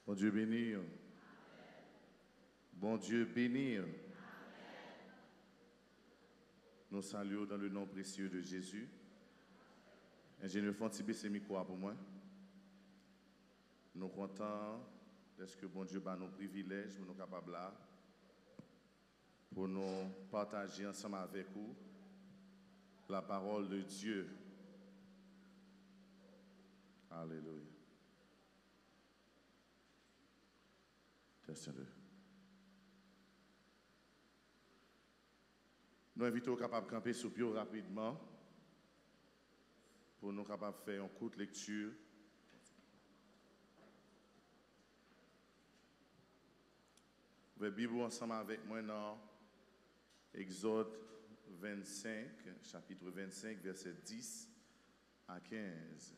Bon Dieu béni. Bon Dieu béni. Nous saluons dans le nom précieux de Jésus. Ingénieur Fontibé, c'est micro pour moi. Nous sommes contents de ce que bon Dieu a nos privilèges pour nous capables là, pour nous partager ensemble avec vous la parole de Dieu. Alléluia. Testez-le. Nous invitons capables de camper sur pied rapidement pour nous capables de faire une courte lecture. Vous Bible ensemble avec moi dans Exode 25, chapitre 25, verset 10 à 15.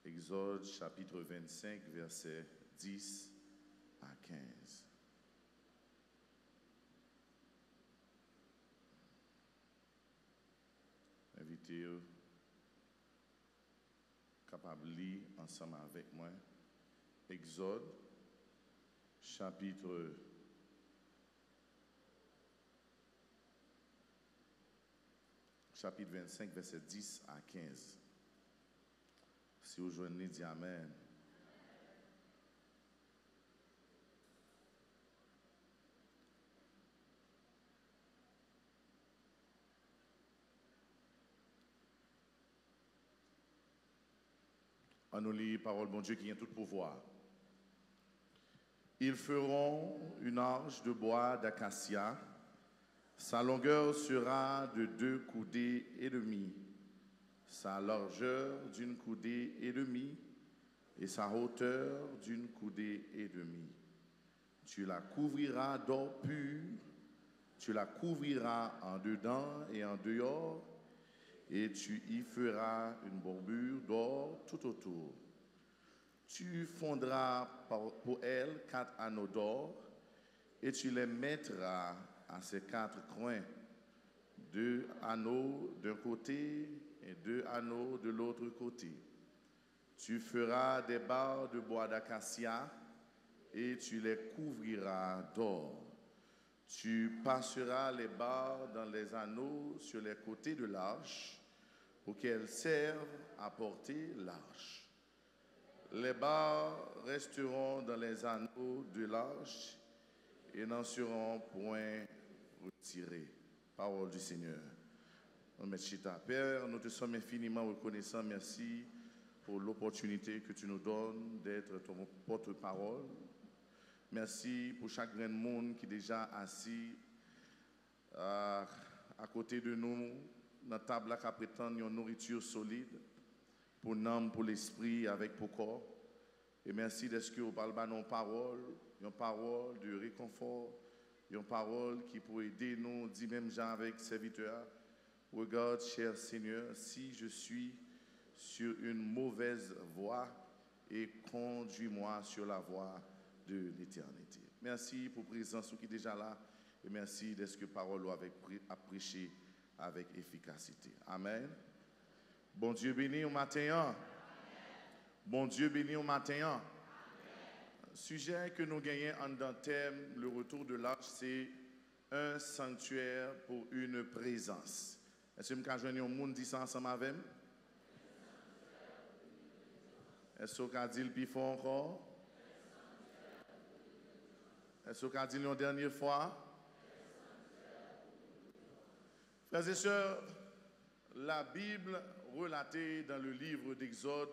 Exode chapitre 25, verset 10 à 15. Invitez-vous capable de lire ensemble avec moi. Exode chapitre 25, verset 10 à 15. Si vous joignez, dites Amen. On nous lit parole bon Dieu qui a tout pouvoir. Ils feront une arche de bois d'acacia. Sa longueur sera de 2 coudées et demi, sa largeur d'une coudée et demie, et sa hauteur d'une coudée et demie. Tu la couvriras d'or pur, tu la couvriras en dedans et en dehors, et tu y feras une bordure d'or tout autour. Tu fondras pour elle 4 anneaux d'or, et tu les mettras à ses 4 coins, 2 anneaux d'un côté et 2 anneaux de l'autre côté. Tu feras des barres de bois d'acacia et tu les couvriras d'or. Tu passeras les barres dans les anneaux sur les côtés de l'arche pour qu'elles servent à porter l'arche. Les barres resteront dans les anneaux de l'arche et n'en seront point retirés. Parole du Seigneur. Père, nous te sommes infiniment reconnaissants. Merci pour l'opportunité que tu nous donnes d'être ton porte-parole. Merci pour chaque grand monde qui est déjà assis à côté de nous, dans la table qui prétend une nourriture solide pour l'âme, pour l'esprit, avec pour corps. Et merci de ce que vous parlez de nos paroles, une parole de réconfort, une parole qui peut aider nous, dit même Jean avec serviteur. Regarde, cher Seigneur, si je suis sur une mauvaise voie, et conduis-moi sur la voie de l'éternité. Merci pour la présence qui est déjà là, et merci de ce que parole a prêché avec efficacité. Amen. Bon Dieu béni au matin. Bon Dieu béni au matin. Sujet que nous gagnons en dans thème, le retour de l'arche, c'est un sanctuaire pour une présence. Est-ce que vous avez un monde dit ça ensemble avec moi? Est-ce que vous avez dit le plus fort encore? Est-ce que vous avez dit une dernière fois? Frères et sœurs, la Bible relatée dans le livre d'Exode,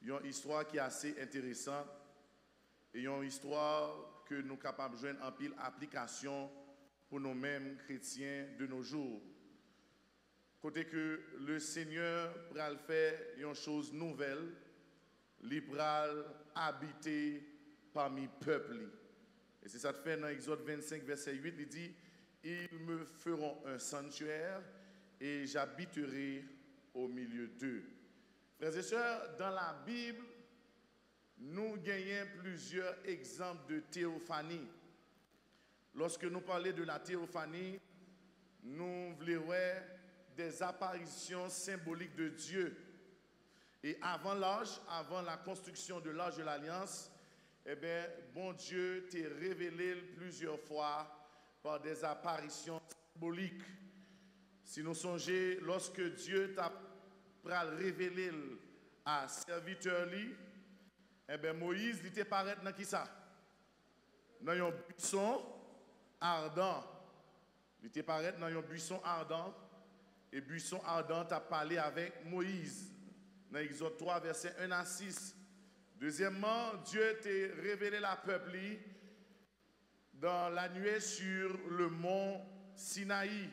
il y a une histoire qui est assez intéressante et une histoire que nous sommes capables de joindre en pile application pour nous-mêmes chrétiens de nos jours. Côté que le Seigneur pral faire une chose nouvelle, il pral habiter parmi peuple. Et c'est ça que fait dans Exode 25, verset 8, il dit, ils me feront un sanctuaire et j'habiterai au milieu d'eux. Frères et sœurs, dans la Bible, nous gagnons plusieurs exemples de théophanie. Lorsque nous parlons de la théophanie, nous voulons des apparitions symboliques de Dieu. Et avant l'âge, avant la construction de l'âge de l'Alliance, eh bien, bon Dieu t'a révélé plusieurs fois par des apparitions symboliques. Si nous songeons, lorsque Dieu t'a révélé à serviteur lui, eh bien, Moïse, il était paraît dans qui ça? Dans un buisson ardent. Il était paraît dans un buisson ardent. Et buisson ardent a parlé avec Moïse. Dans Exode 3, versets 1 à 6. Deuxièmement, Dieu t'a révélé la peuple dans la nuée sur le mont Sinaï.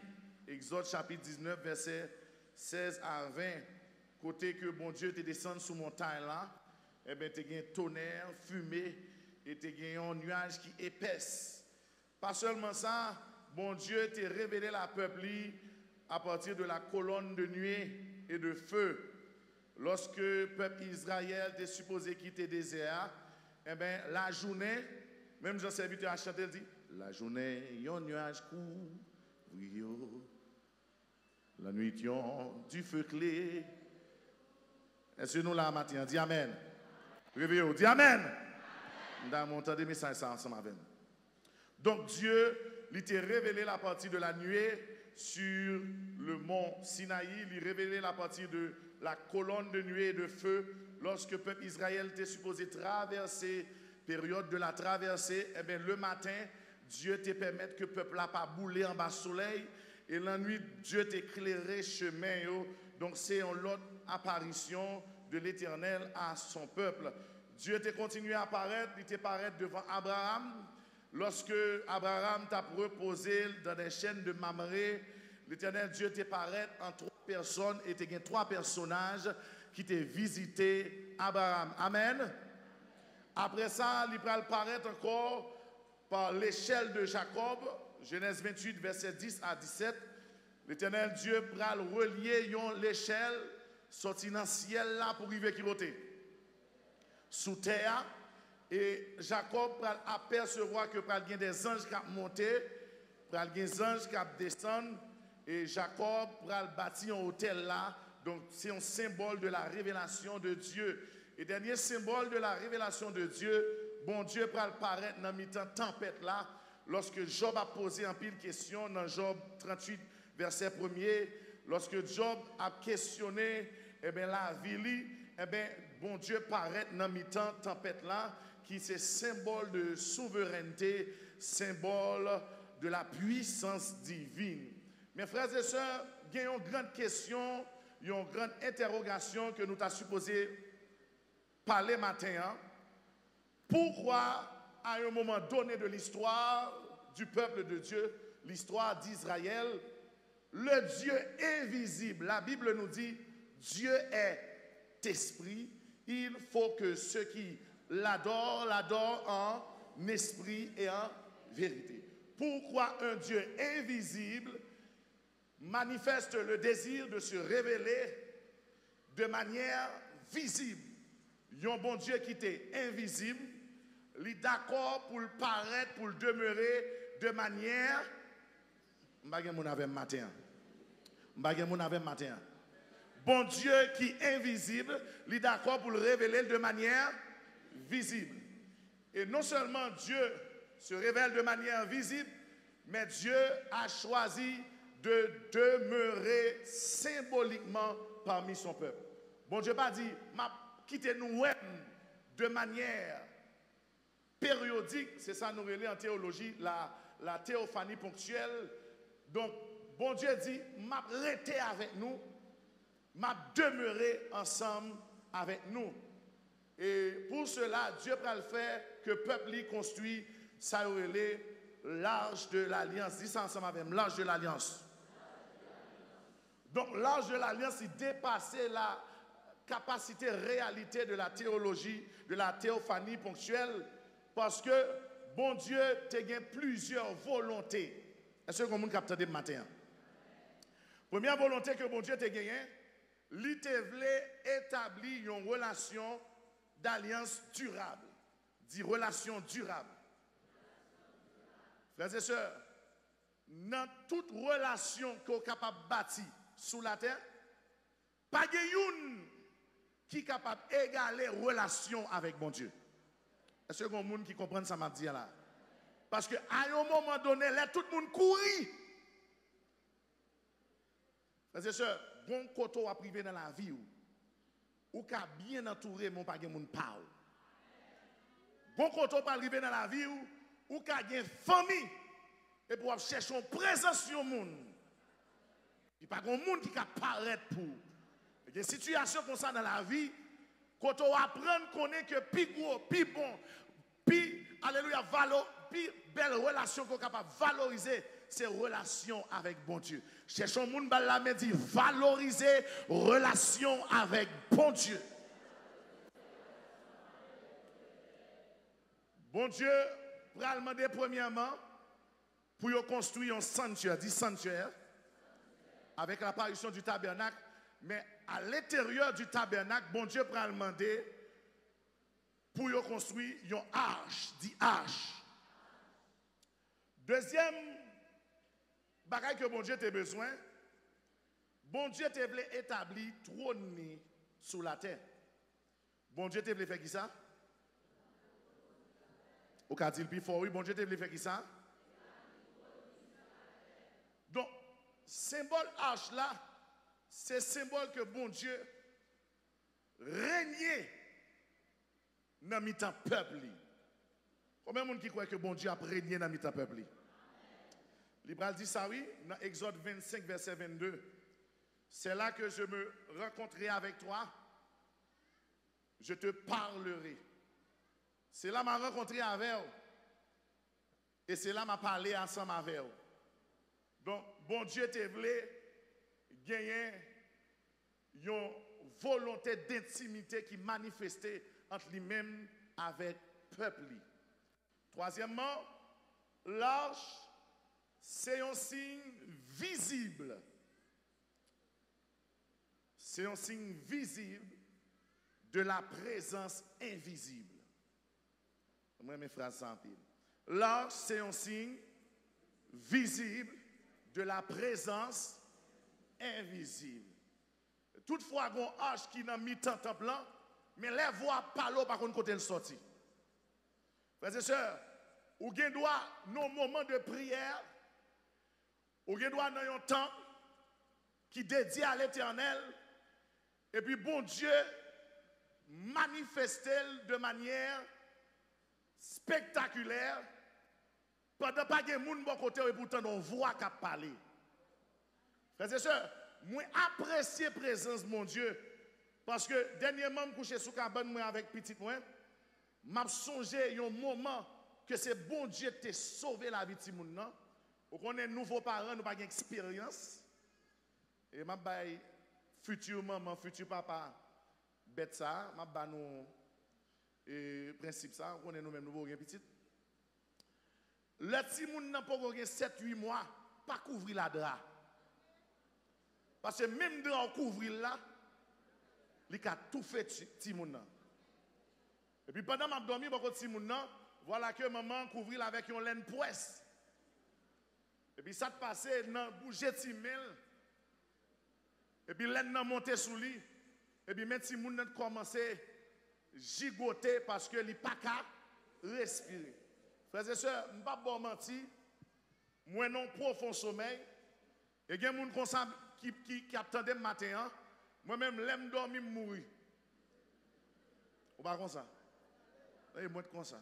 Exode chapitre 19, versets 16 à 20. Côté que bon Dieu te descendu sous montagne là, eh bien, tu as un tonnerre, fumée, et tu as un nuage qui épaisse. Pas seulement ça, bon Dieu t'a révélé la peuple à partir de la colonne de nuée et de feu. Lorsque le peuple Israël était supposé quitter le désert, eh bien, la journée, même Jean serviteur a chanté, il dit, la journée, il y a un nuage court, la nuit, il y a du feu clé. Est-ce que nous là, matin, dis Amen. Réveillez-vous, dis Amen. Nous avons entendu des messages ensemble avec nous. Donc Dieu, il t'a révélé la partie de la nuée sur le mont Sinaï, il révélé la partie de la colonne de nuée et de feu. Lorsque le peuple Israël était supposé traverser, période de la traversée, eh bien, le matin, Dieu t'a permis que le peuple n'a pas boulé en bas soleil. Et la nuit, Dieu t'a éclairé chemin. Donc c'est une autre apparition de l'Éternel à son peuple. Dieu t'a continué à apparaître, il t'a apparaître devant Abraham. Lorsque Abraham t'a reposé dans des chaînes de Mamré, l'Éternel Dieu t'a apparaître en 3 personnes et il y a 3 personnages qui t'ont visité Abraham. Amen. Après ça, il va apparaître encore par l'échelle de Jacob, Genèse 28, verset 10 à 17. L'Éternel Dieu va relier l'échelle sorti dans le ciel là pour arriver qui côté sous terre. Et Jacob va apercevoir que il y a des anges qui montent, il y a des anges qui descendent. Et Jacob va bâtir un hôtel là. Donc c'est un symbole de la révélation de Dieu. Et dernier symbole de la révélation de Dieu, bon Dieu va apparaître dans mi-temps tempête là. Lorsque Job a posé un pile de questions dans Job 38, verset 1er, lorsque Job a questionné eh bien, la vie, eh bien, bon Dieu paraît dans mi-temps tempête là, qui c'est symbole de souveraineté, symbole de la puissance divine. Mes frères et sœurs, il y a une grande question, il y a une grande interrogation que nous avons supposé parler matin. Hein? Pourquoi, à un moment donné de l'histoire du peuple de Dieu, l'histoire d'Israël, le Dieu invisible, la Bible nous dit, Dieu est esprit, il faut que ceux qui l'adorent en esprit et en vérité. Pourquoi un Dieu invisible manifeste le désir de se révéler de manière visible? Un bon Dieu qui était invisible, il est d'accord pour le paraître, pour le demeurer de manière. Bon Dieu qui est invisible, il est d'accord pour le révéler de manière visible. Et non seulement Dieu se révèle de manière visible, mais Dieu a choisi de demeurer symboliquement parmi son peuple. Bon Dieu pas dit, m'a quitté nous de manière périodique, c'est ça nous relève en théologie, la théophanie ponctuelle. Donc, bon Dieu dit, m'a resté avec nous, m'a demeuré ensemble avec nous. Et pour cela, Dieu va le faire que le peuple y construit, ça relève l'arche de l'alliance. Dis ça ensemble avec moi, l'arche de l'alliance. Donc, l'arche de l'alliance, il dépassait la capacité, réalité de la théologie, de la théophanie ponctuelle, parce que bon Dieu te gagne plusieurs volontés. Est-ce que vous avez capté le matin? Première volonté que bon Dieu te gagne, il te voulait établir une relation d'alliance durable. Dit relation durable. Frères et sœurs, dans toute relation qu'on est capable de bâtir sous la terre, pas de une qui est capable d'égaler relation avec bon Dieu. Est-ce qu'il y a des gens qui comprennent ça m'a dit là? Parce qu'à un moment donné, là, tout le monde courit. Frères et sœurs, bon côté à privé dans la vie, ou qu'à bien entouré, mon pas de monde parle. Bon côté pas arriver dans la vie, ou qu'à une famille, et pour chercher une présence sur le monde. Il n'y a pas de monde qui peut paraître pour. Il y a des situations comme ça dans la vie, quand on apprend qu'on est que plus gros, plus bon, plus, alléluia, plus belle relation qu'on est capable de valoriser, c'est relation avec bon Dieu. Cherchons le monde la main dit valoriser relation avec bon Dieu. Bon Dieu, pour demander premièrement, pour construire un sanctuaire, dit sanctuaire, avec l'apparition du tabernacle, mais à l'intérieur du tabernacle, bon Dieu pour demander pour construire une arche, dit arche. Deuxième bagaille que bon Dieu a besoin, bon Dieu te voulu établir trône sous la terre. Bon Dieu te voulu faire qui ça? Ou qu'a dit le plus fort, oui, bon Dieu te voulu faire qui ça? Donc, symbole arche là, c'est symbole que bon Dieu régnait dans le peuple. Combien de monde qui croit que bon Dieu a régné dans le peuple? L'Ibral dit ça, oui, dans Exode 25, verset 22. C'est là que je me rencontrerai avec toi. Je te parlerai. C'est là que je m'a rencontré avec vous. Et c'est là que je parlé ensemble avec vous. Donc, bon Dieu te voulu gagner une volonté d'intimité qui manifestait entre lui-même avec le peuple. Troisièmement, l'arche, c'est un signe visible. C'est un signe visible de la présence invisible. Moi, mes phrases sans pile. L'arche, c'est un signe visible de la présence invisible. Toutefois, il y a une arche qui n'a mis tant temple, mais les voix parlent par contre côté le sorti. Frères et sœurs, ou bien doit nos moments de prière, ou bien doit dans un temps qui dédié à l'Éternel, et puis bon Dieu manifester de manière spectaculaire, pendant pas de monde bon côté et pourtant on voit qu'à parler. Frères et sœurs, moi apprécier la présence de mon Dieu parce que dernièrement je couché sous cabane moi avec petit moi, m'a songé un moment que c'est bon Dieu t'a sauvé la vie de moun nan. Ou connaît nouveaux parents, nous pas d'expérience. Et m'a bay futur maman, futur papa bête ça, m'a ba nous principe ça, on connaît nous même nouveau rien petit. Le petit moun nan pas 7-8 mois, pas couvrir la drap. Parce que même drap couvrir là, il a tout fait petit moun nan. Et puis pendant m'a dormi beaucoup petit moun nan, voilà que maman couvrir avec une laine poisse. Et puis ça te passait dans bouger timel. Et puis laine nan monter sous lui. Et puis même si moun nan commencé gigoter parce que li pas ka respirer. Frères et sœurs, je ne vais pas bon mentir, moi non profond sommeil, et il y a des gens qui attendent le matin, moi-même, l'aime dormir, mourir. Ou pas comme ça? Et moi, comme ça.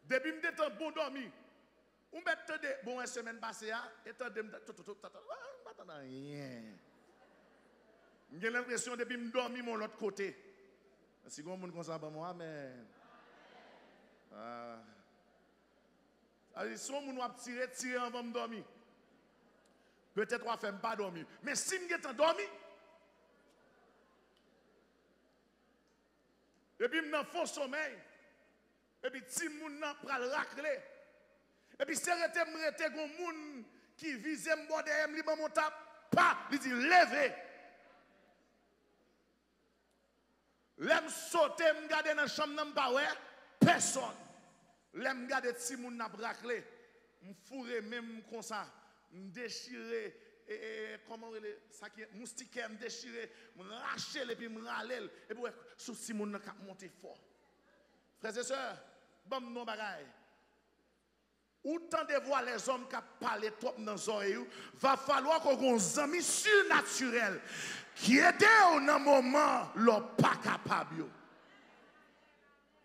Depuis que je suis bon dormir, on m'a dit, bon, une semaine passée, et je ne rien. J'ai l'impression depuis que je dormi mon l'autre côté. Si vous avez comme ça pour moi, amen. Alors, si vous avez tiré avant de dormir, peut-être qu'on ne fait pas dormir. Mais si vous êtes endormi, et puis je suis faux sommeil, et puis si vous êtes pral racler, et puis si vous êtes quelqu'un qui vise mon derrière, mon tape, pas, il dit levez. L'aime sauter, me garder dans la chambre, n'a pas personne. L'aime garder si moun n'a braclé, me fourrer même comme ça, me déchirer comment ça qui moustiquaire me déchirer, me racher et puis me râler et puis souci mon n'a monter fort. Frères et sœurs, bon non bagaille. Autant de voir les hommes qui parlent trop dans les oreilles, va falloir qu'on ait des amis surnaturels qui aident dans un moment où ils ne sont pas capables.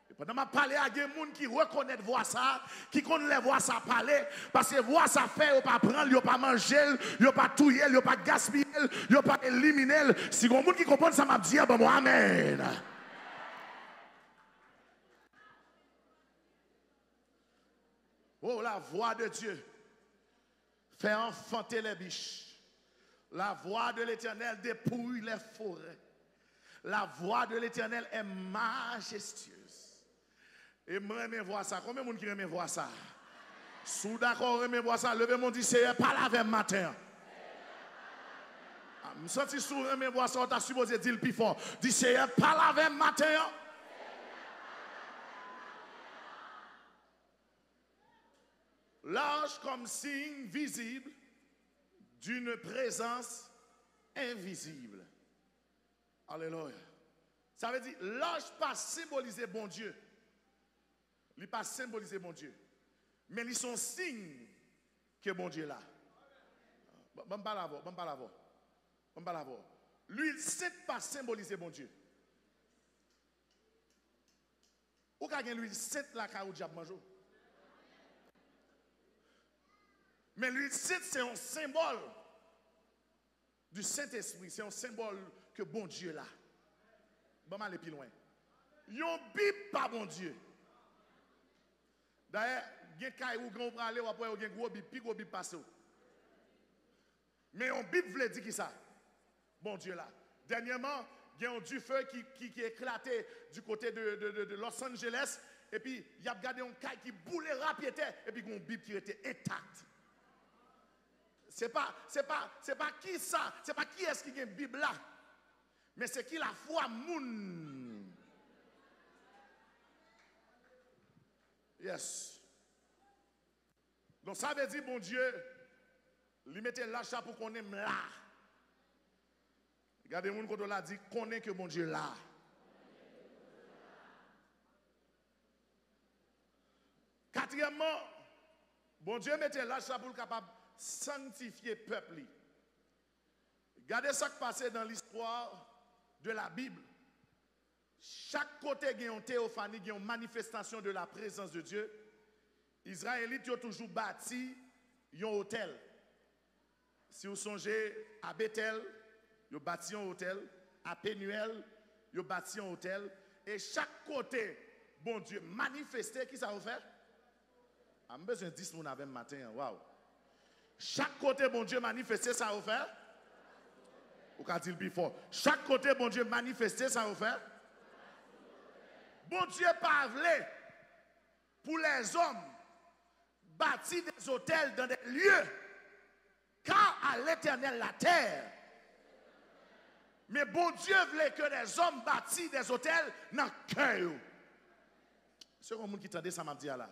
Et pendant que je parle à des gens qui reconnaissent voir ça, qui connaissent voir ça parler, parce que voir ça fait, ils ne pas prendre, ils ne pas manger, ils ne pas touiller, ils ne pas gaspiller, ils ne pas éliminer. Si il y a des gens qui comprennent ça, je vais dire, bon, amen. Oh, la voix de Dieu fait enfanter les biches. La voix de l'Éternel dépouille les forêts. La voix de l'Éternel est majestueuse. Et moi, je voir ça. Combien de monde qui aime voir ça? Si d'accord, aime voir ça, levez mon dit, Seigneur, parle avec matin. Je me sens sourd, aime voir ça, on a supposé dire le plus fort. Dis, Seigneur, parle avec matin. L'ange comme signe visible d'une présence invisible. Alléluia. Ça veut dire, l'ange pas symboliser bon Dieu. Il pas symboliser bon Dieu. Mais ils sont signes que bon Dieu est là. Bon pas la voir. Lui, il ne sait pas symboliser bon Dieu. Ou quand lui, il sait la carotte diable mange. Mais l'huile sainte, c'est un symbole du Saint-Esprit. C'est un symbole que bon Dieu là. Bon, aller plus loin. Yon Bible pas bon Dieu. D'ailleurs, il y a des cas où on peut aller, ou après, il y a un gros Bible, puis gros Bible passe. Mais un Bible veut dire qui ça? Bon Dieu là. Dernièrement, il y a un du feu qui est éclaté du côté de Los Angeles. Et puis, il y a gardé un caille qui boulait rapidement. Et puis, il y a une Bible qui était intacte. C'est pas qui ça, c'est pas qui est-ce qui a une Bible là, mais c'est qui la foi moun. Yes. Donc ça veut dire, bon Dieu, lui mettez l'achat pour qu'on aime là. Regardez, mon côté là dit, connaît que bon Dieu là. Quatrièmement, bon Dieu mettez l'achat pour le capable sanctifier le peuple. Regardez ce qui passe dans l'histoire de la Bible. Chaque côté il y a une théophanie, il y a une manifestation de la présence de Dieu. Les Israélites ont toujours bâti un hôtel. Si vous songez à Bethel, ils ont bâti un hôtel. À Pénuel, ils ont bâti un hôtel. Et chaque côté, bon Dieu, manifesté, qui ça vous fait? Je suis besoin de 10 personnes avec matin. Waouh! Chaque côté, bon Dieu, manifesté, ça vous fait? Ou qu'a-t-il plus fort? Chaque côté, bon Dieu, manifesté, ça vous fait? Bon Dieu, parlé pour les hommes, bâtir des hôtels dans des lieux, car à l'Éternel la terre. Mais bon Dieu voulait que les hommes bâtissent des hôtels dans le cœur. C'est comme qui tendait ça m'a dit là.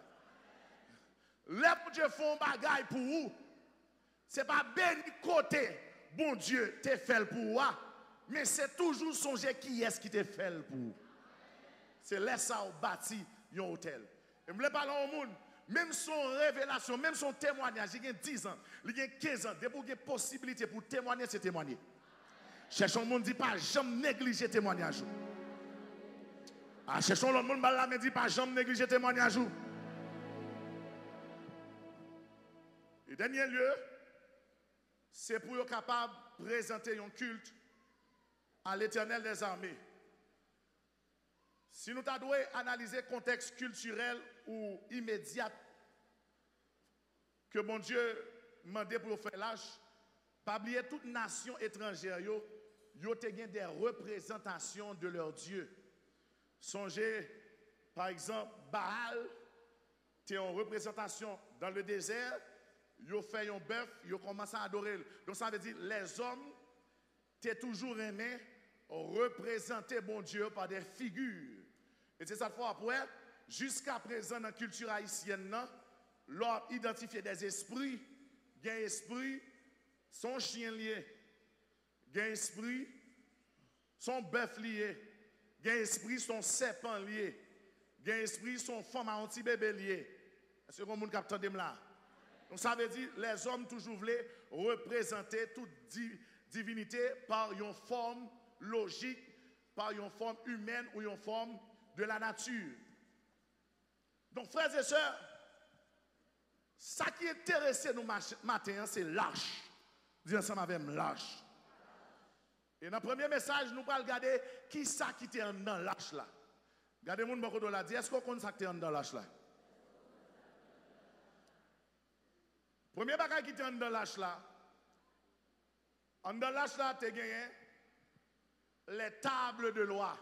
Les bon Dieu font bagaille pour vous. Ce n'est pas béni côté, bon Dieu, te fait pour vous, mais c'est toujours songer qui est-ce qui te fait pour vous. C'est là ça on bâtit un hôtel. Et je voulais parler au monde, même son révélation, même son témoignage, il y a 10 ans, il y a 15 ans, dès qu'il y a possibilité pour témoigner, c'est témoigner. Cherchons le monde dit pas jamais négliger témoignage. Cherchons le monde là, mais dit pas jamais négliger témoignage. Et dernier lieu, c'est pour être capable de présenter un culte à l'Éternel des armées. Si nous devons analyser le contexte culturel ou immédiat que mon Dieu m'a demandé pour faire l'âge, pas oublier toute nation étrangère, yo te gen des représentations de leur Dieu. Songez, par exemple, Baal, tu es en représentation dans le désert, yo fait un bœuf, yo commence à adorer. Donc ça veut dire les hommes, tu es toujours aimé représenter bon Dieu par des figures. Et c'est cette fois après, jusqu'à présent dans la culture haïtienne, l'on identifie des esprits, il y a un esprit son chien lié, il y a un esprit, son bœuf lié, il y a un esprit, son serpent lié, il y a un esprit, son femme à un petit bébé lié. Est-ce que vous avez capté là? Donc ça veut dire les hommes toujours voulaient représenter toute divinité par une forme logique, par une forme humaine ou une forme de la nature. Donc frères et sœurs, ça qui intéresse nous matin, c'est lâche. Dis ensemble avec lâche. Et dans le premier message, nous allons regarder qui ça qui était dans lâche là. Regardez mon beaucoup de la dit, est-ce qu'on connaît ça qui était dans lâche là? Premier bagage qui était dans lâche là, dans lâche là, tu as gagné les tables de loi.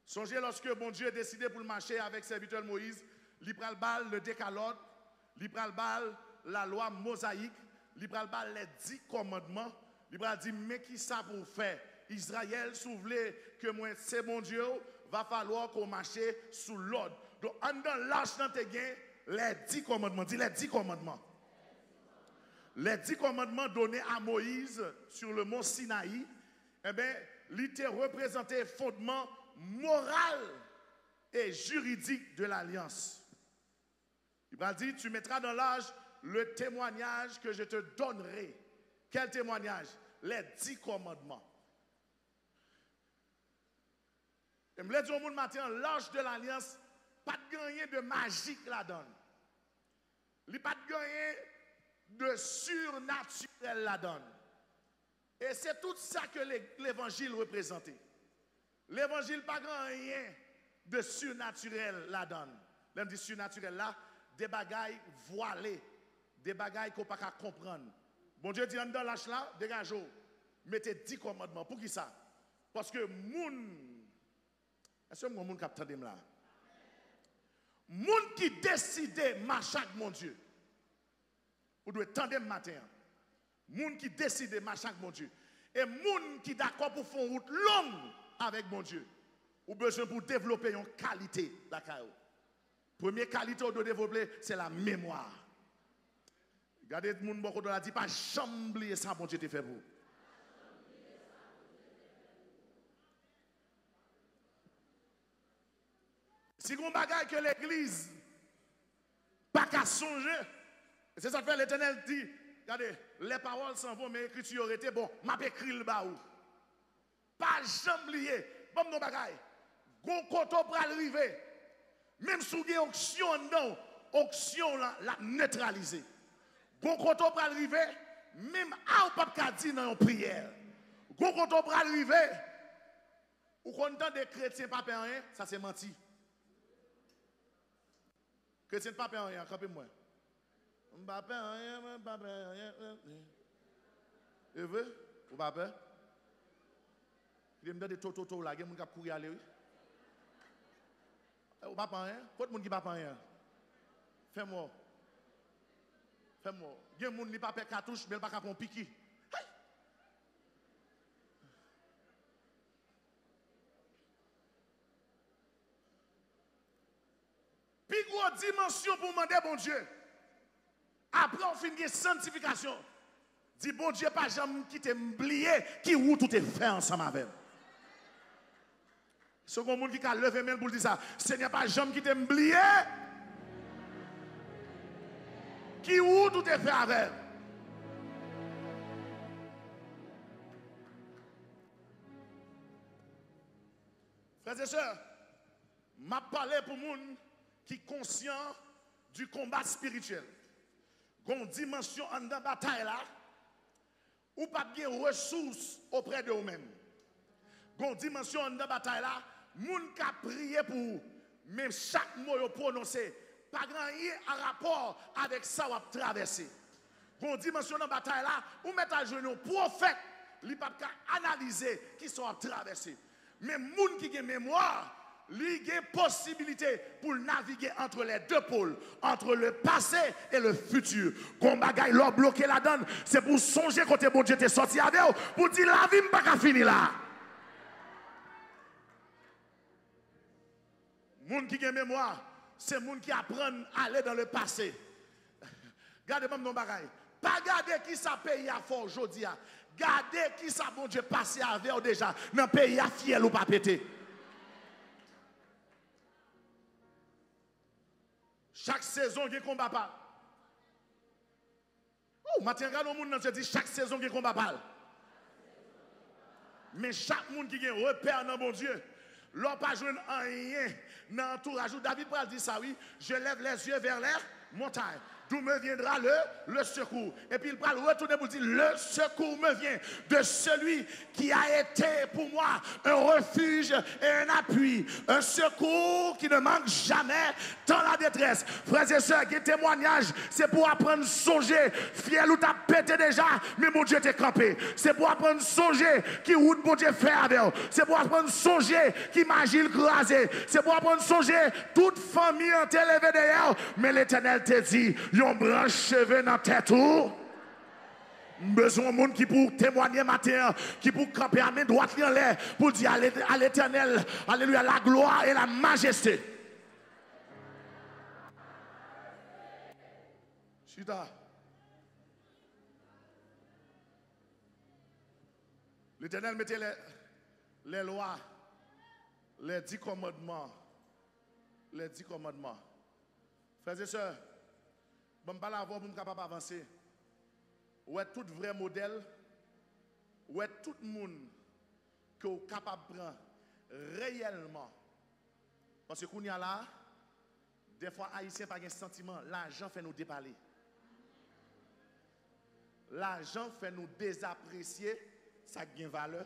Songez lorsque bon Dieu a décidé pour le marcher avec serviteur Moïse, il prend le décalogue, il prend la loi mosaïque, il prend les 10 commandements, il prend dit mais qui ça pour faire? Israël soufflé que moi c'est bon Dieu, va falloir qu'on marche sous l'ordre. Donc en dans lâche là, tu as gagné les 10 commandements. Dis les 10 commandements. Les 10 commandements donnés à Moïse sur le mont Sinaï, eh bien, il était représenté fondement moral et juridique de l'alliance. Il va dire, tu mettras dans l'âge le témoignage que je te donnerai. Quel témoignage? Les 10 commandements. Et je me dis au monde matin, l'âge de l'alliance, pas de gagner de magique là-dedans. Il n'y a pas de gagner de surnaturel la donne. Et c'est tout ça que l'évangile représentait. L'évangile pas grand rien de surnaturel la donne. L'homme dit surnaturel là, des bagailles voilées, des bagailles qu'on pas comprendre. Bon Dieu dit dans l'âge là, dégagez-vous. Mettez 10 commandements. Pour qui ça? Parce que moun, est-ce que moun capte là? Moun qui décide marcher avec mon Dieu. Vous devez tendre le matin. Moun qui décide de marcher avec mon Dieu. Et moun qui d'accord pour faire une route longue avec mon Dieu. Ou besoin pour développer une qualité. La première qualité que vous devez développer, c'est la mémoire. Regardez, moun beaucoup de la dit pas jamais oublier ça, bon Dieu te fait pour. Si vous bagaille que l'église pas qu'à songer. C'est ça que fait l'Éternel dit, regardez, les paroles s'en vont, mais l'écriture aurait été bon, m'a écrit le baou. Pas jamais lié. Bon, non, bagaille. Gon koto pour arriver. Même si vous avez auction non, auction la neutraliser. Gon koto pour arriver, même à ou pas qu'à dire dans une prière. Gon koto pour arriver, ou content des chrétiens pas faire rien, ça c'est menti. Chrétien pas faire rien, campez-moi. Mbappé, rien, Mbappé, rien. Et vous? Ou pas peur? Il me donne des toto là, il y a des gens qui courent aller. Ou pas rien? Faut monde qui pas rien. Fais-moi. Fais-moi. Il y a des gens qui pas peur cartouche, mais ils pas capable piquer. Puis grosse dimension pour demander bon Dieu. Après, on finit une sanctification. Dis, bon Dieu, pas jamais quitter m'oublier qui ou tout est fait ensemble avec. Ce qu'on monde qui a levé main pour dire ça, Seigneur, pas jamais quitter m'oublier qui ou tout est fait avec. Frères et sœurs, m'a parlé pour les gens qui sont conscients du combat spirituel. Une dimension en dans bataille là, ou pas de ressources auprès de vous-même. Une dimension en dans bataille là, moun qui a prié pour vous, même chaque mot vous prononcé, pas grand rien en rapport avec ça ou à traverser. Une dimension dans bataille là, ou mettre à genoux prophète, il pas analyser qui sont à traverser. Mais moun qui a mémoire, il y a possibilité pour naviguer entre les deux pôles, entre le passé et le futur. Quand bagaille l'a bloqué la donne, c'est pour songer quand bon Dieu t'est sorti avec vous, pour dire la vie n'est pas finie là. Moun qui a mémoire, c'est moun qui apprend à aller dans le passé. Regardez-moi mon bagaille. Pas garder qui ça pays à fort aujourd'hui. Gardez qui ça bon Dieu passé avec déjà. Dans le pays à fiel ou pas pété. Chaque saison, il y a un combat pas. Oh, matin, quand le monde dit chaque saison, il y a un combat pas. Mais chaque monde qui a un repère dans mon Dieu, l'on pas joué rien dans l'entourage. David Pral dit ça, oui. Je lève les yeux vers l'air, montagne. D'où me viendra le secours. Et puis il parle retourner pour dire, le secours me vient de celui qui a été pour moi un refuge et un appui. Un secours qui ne manque jamais dans la détresse. Frères et sœurs, qui témoignage, c'est pour apprendre à songer. Fiel ou t'as pété déjà, mais mon Dieu t'est campé. C'est pour apprendre à songer qui route mon Dieu fait avec. C'est pour apprendre à songer qui magie le crasé. C'est pour apprendre à songer toute famille en élevée d'ailleurs. Mais l'Éternel te dit, yon branche cheveux dans tête ou besoin de monde qui pour témoigner matin, qui pour camper à main droite en l'air pour dire à l'Éternel, alléluia, la gloire et la majesté. Chita. L'Éternel mettait les lois, les 10 commandements. Les 10 commandements. Frères et sœurs, je ne vais pas l'avoir pour capable avancer. Où est tout vrai modèle, où est tout le monde que vous capable de prendre réellement. Parce que qu'on y a là, des fois, Haïtiens pas un sentiment, l'argent fait nous déparler. L'argent fait nous désapprécier ça qui a valeur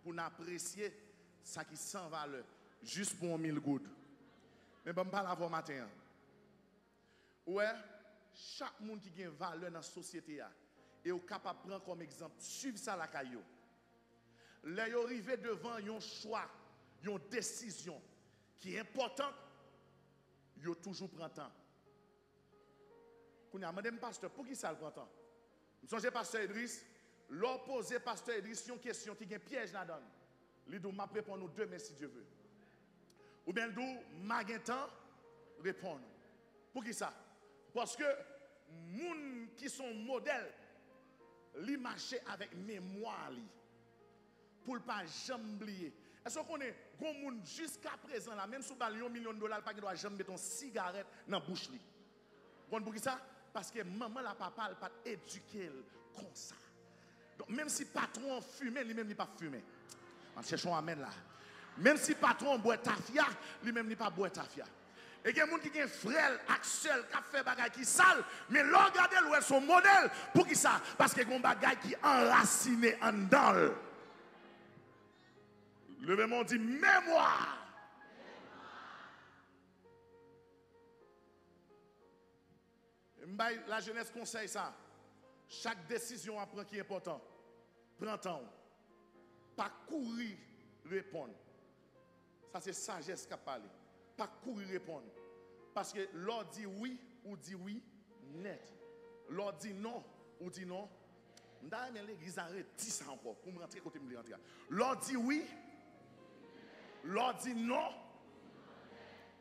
pour nous apprécier ça qui sans valeur, juste pour 1000 gouttes. Mais je ne vais pas l'avoir matin. Ouais. Chaque monde qui a une valeur dans la société et est capable de prendre comme exemple, suivre ça la caillou. Là, ils arrivent devant un choix, une décision qui est importante, ils toujours prend temps. Quand on a demandé pasteur, pour qui ça le prend temps? Je songe pasteur Idriss, l'opposé pasteur Idriss, une question qui a un piège là-dedans. Il dit, m'a répondre nous demain si Dieu veut. Ou bien il dit, m'a temps, répondre. Pour qui ça? Parce que les gens qui sont modèles, ils marchent avec mémoire pour ne pas jamais oublier. Est-ce qu'on est des gens jusqu'à présent, là, même si vous avez $1 million, pas doit jamais mettre une cigarette dans la bouche. Vous comprenez ça? Parce que maman, la papa, elle pas éduqué comme ça. Donc même si patron fume, lui-même il pas fumer. On cherche un amen là. Même si patron boit tafia, lui-même il pas boit tafia. Et il y a des gens qui ont un frère, Axel, qui a fait des choses qui sale, mais l'on regarde son modèle. Pour qui ça? Parce qu'il y a des choses qui sont enracinées en dedans. Le même on dit mémoire. La jeunesse conseille ça. Chaque décision après qui est important. Prends temps. Pas courir, répondre. Ça c'est sagesse qui a parlé. Pas courir répondre. Parce que l'on dit oui ou dit oui net. L'on dit non ou dit non. Dans l'église arrête 10 encore pour me rentrer côté me rentrer. L'on dit oui. L'on dit non.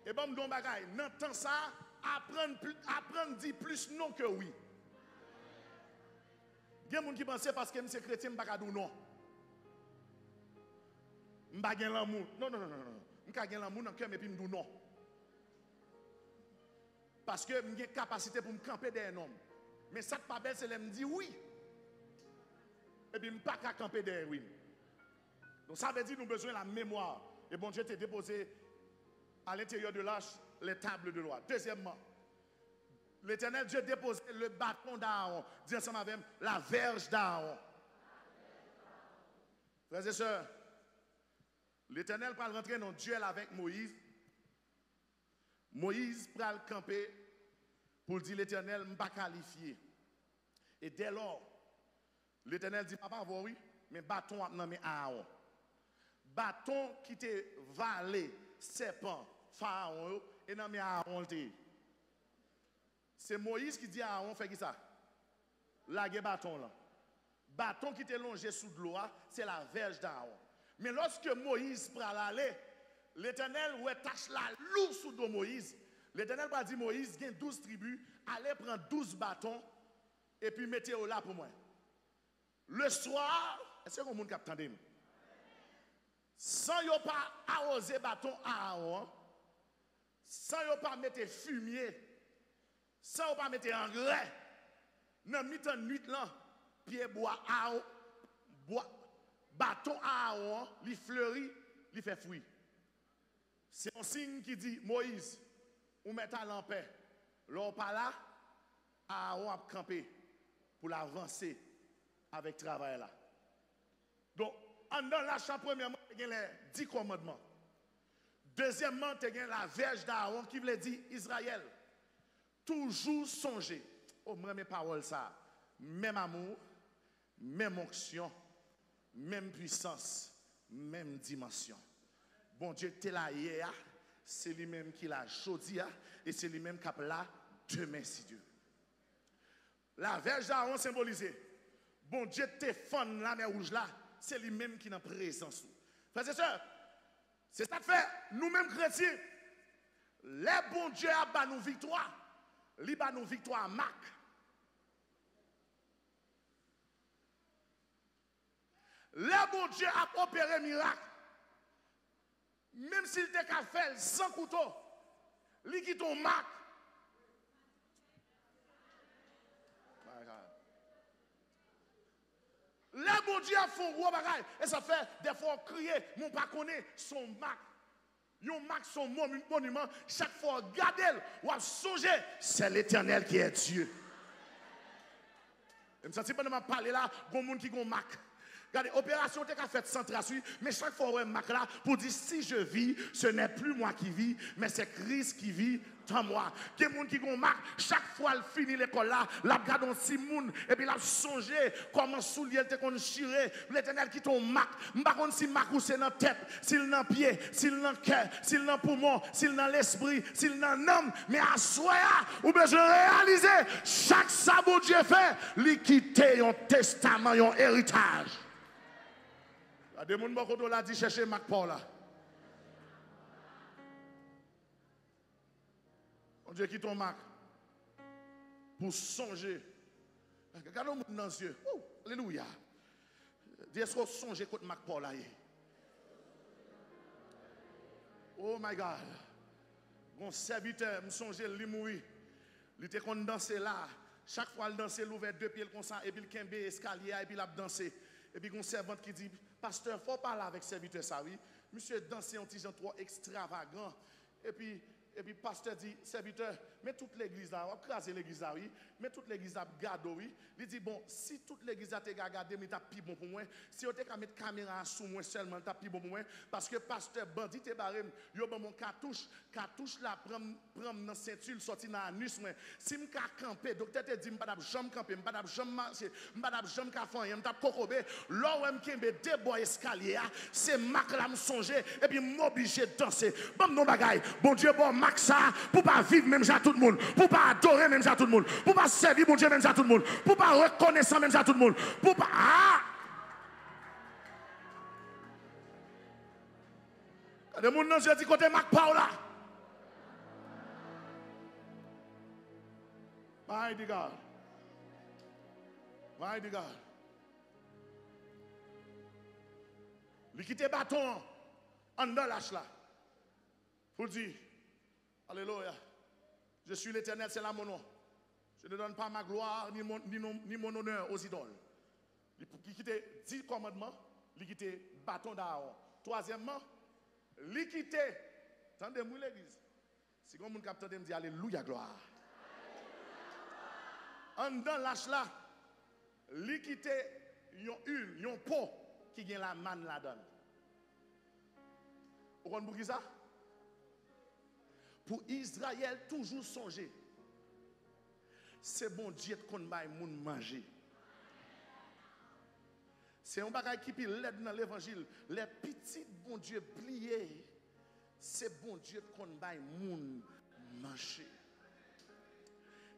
Et bon me don bagay, dans temps ça apprendre dit plus non que oui. Il y a des gens qui pensent parce que je suis chrétien, je ne peux pas dire non. Je ne peux pas dire l'amour. Non. Je ne peux pas dire l'amour dans le cœur, mais puis je dis non. Parce que j'ai une capacité pour me camper derrière un homme. Mais ça n'est pas belle, c'est de me dire oui. Et puis je ne peux pas camper derrière oui. Donc ça veut dire que nous avons besoin de la mémoire. Et bon Dieu t'a déposé à l'intérieur de l'arche les tables de loi. Deuxièmement, l'Éternel Dieu dépose le bâton d'Aaron. Dis ensemble avec la verge d'Aaron. Frères et sœurs, l'Éternel va rentrer dans le duel avec Moïse. Moïse va le camper pour dire l'Éternel ne pas qualifié. Et dès lors, l'Éternel dit, papa, oui, mais bâton a nommé Aaron. Bâton qui te valé, serpent, pharaon, et nommé Aaron. C'est Moïse qui dit à Aaron, fait qui ça? Laguer bâton là. Bâton qui te longé sous de l'eau, c'est la verge d'Aaron. Mais lorsque Moïse prend l'aller, l'Éternel ouais tâche la lourde sous de Moïse. L'Éternel va dire Moïse, il y a 12 tribus, allez prendre 12 bâtons et puis mettez-le là pour moi. Le soir, est-ce que vous avez entendu? Sans yo pas arroser bâton à Aaron, sans yo pas mettre fumier, sans yo pas mettre engrais, dans mi-temps nuit là, pied bois bâton à Aaron, il fleurit, il fait fruit. C'est un signe qui dit Moïse, ou met à l'empêche. L'on pas là, Aaron a campé pour l'avancer avec le travail là. Donc, dans l'achat, premièrement, il y a les 10 commandements. Deuxièmement, il y a la verge d'Aaron qui veut dire Israël. Toujours songer. Oh, moi, mes paroles, ça. Même amour, même onction, même puissance, même dimension. Bon Dieu, t'es là hier, c'est lui-même qui l'a jodi, et c'est lui-même qui a là demain, si Dieu. La verge d'Aaron symbolisée. Bon Dieu, t'es fan la mer rouge là. C'est lui-même qui est en présence. Frères et sœurs, c'est ça que fait, nous-mêmes chrétiens, les bons dieux a bat nous victoire, li bat nous victoire à marque. Les bons dieux a opéré miracle. Même s'il était qu'à faire sans couteau, li qui ton marque. Les bon Dieu font gros bagaille. Et ça fait des fois crier, mon pas connaît son marque. Yon marque son monument. Chaque fois, regardez, ou à songer, c'est l'Éternel qui est Dieu. Et je ne sais pas de me parler là, il y a des gens qui ont marque. Regardez, opération t'es qu'à faire sans trace, mais chaque fois on a marque là pour dire si je vis, ce n'est plus moi qui vis, mais c'est Christ qui vit en moi. Il y a des gens qui ont marque, chaque fois elle finit l'école là, la regarde en Simoun, et puis la songé comment soulier elle te qu'on chiré, l'Éternel qui ton marque, m'pas contre si marque ou c'est dans tête, s'il dans pied, s'il dans cœur, s'il dans poumon, s'il dans l'esprit, s'il dans l'âme, mais à soi ou besoin réaliser chaque sabot Dieu fait, lui quitter un testament, un héritage. Il y a des gens qui ont dit chercher Mac Paul là. On Dieu qui ton Mac pour songer. Regardez le dans les yeux. Alléluia. Est-ce qu'on songe contre Mac Paul là? Oh my God. Mon serviteur, me songe, il mourir. Il était qu'on danser là. Chaque fois il dansait, il ouvert deux pieds comme ça, et puis il kembe escalier, et puis il a dansé. Et puis il y a une servante qui dit, pasteur, il faut parler avec serviteur ça, oui. Monsieur dansé un petit genre trop extravagant. Et puis pasteur dit, serviteur, mais toute l'église là, on va craser l'église là, oui. Mais toute l'église là, garde, oui. Il dit, bon, si toute l'église là, t'es gardé, mais t'as plus bon pour moi. Si on t'a mettre caméra sous moi seulement, t'as plus bon pour moi. Parce que pasteur bandit t'es barré, yo bon mon cartouche là, prend dans ceinture, sorti dans l'anus, moi. Si m'ka camper, docteur te dit, m'pa jamais camper, m'pa jamais marcher, m'pa jamais ka faire, m'ta kokobé. Là où m'kembe débois escalier, c'est mac là m'songer, et puis m'obligé de danser. Bon non bagaille, bon Dieu, bon mac ça, pour pas vivre même à tout le monde, pour pas adorer même à tout le monde, pour pas servir mon Dieu même à tout le monde, pour pas reconnaître même à tout le monde, pour pas... Ah! Les gens n'ont pas dit côté Mac Paula. Mighty God. Mighty God. Il quitte le bâton en dans l'âge là. Pour dire, alléluia, je suis l'Éternel, c'est là mon nom. Je ne donne pas ma gloire ni mon honneur aux idoles. Il quitte 10 commandements, il quitte le bâton d'Aaron. Troisièmement, il quitte, attendez-moi l'église. Si vous avez capté, me dit alléluia, gloire. En dans l'âge là, il quitte un pot qui gagne la manne là-dedans. Vous comprenez ça? Pour Israël, toujours songer. C'est bon Dieu qu'on va manger. C'est un bagage qui l'aide dans l'évangile. Les petits bon Dieu pliés, c'est bon Dieu qu'on va manger.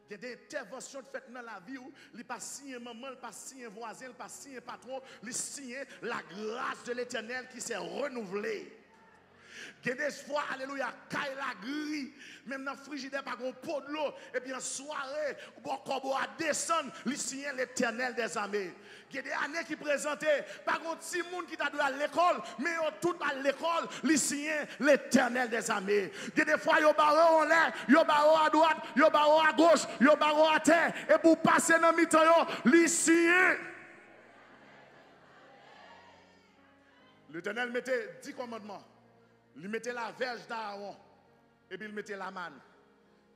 Il y a des interventions faites dans la vie où il pas signé maman, il pas signé voisin, il pas signé patron, il signé la grâce de l'Éternel qui s'est renouvelée. Il y a des fois, alléluia, caille la grille, même dans le frigidaire, pas un pot de l'eau, et puis en soirée, bon, comme à descendre, il signe l'Éternel des armées. Il y a des années qui présentaient, pas un petit monde qui t'a dû à l'école, mais tout à l'école, il signe l'Éternel des armées. Il y a des fois, il y a barreau en l'air, il y a barreau à droite, il y a barreau à gauche, il y a barreau à terre, et pour passer dans le mi-temps, il signe. L'Éternel mettait 10 commandements. Il mettait la verge d'Aaron. Et puis il mettait la manne.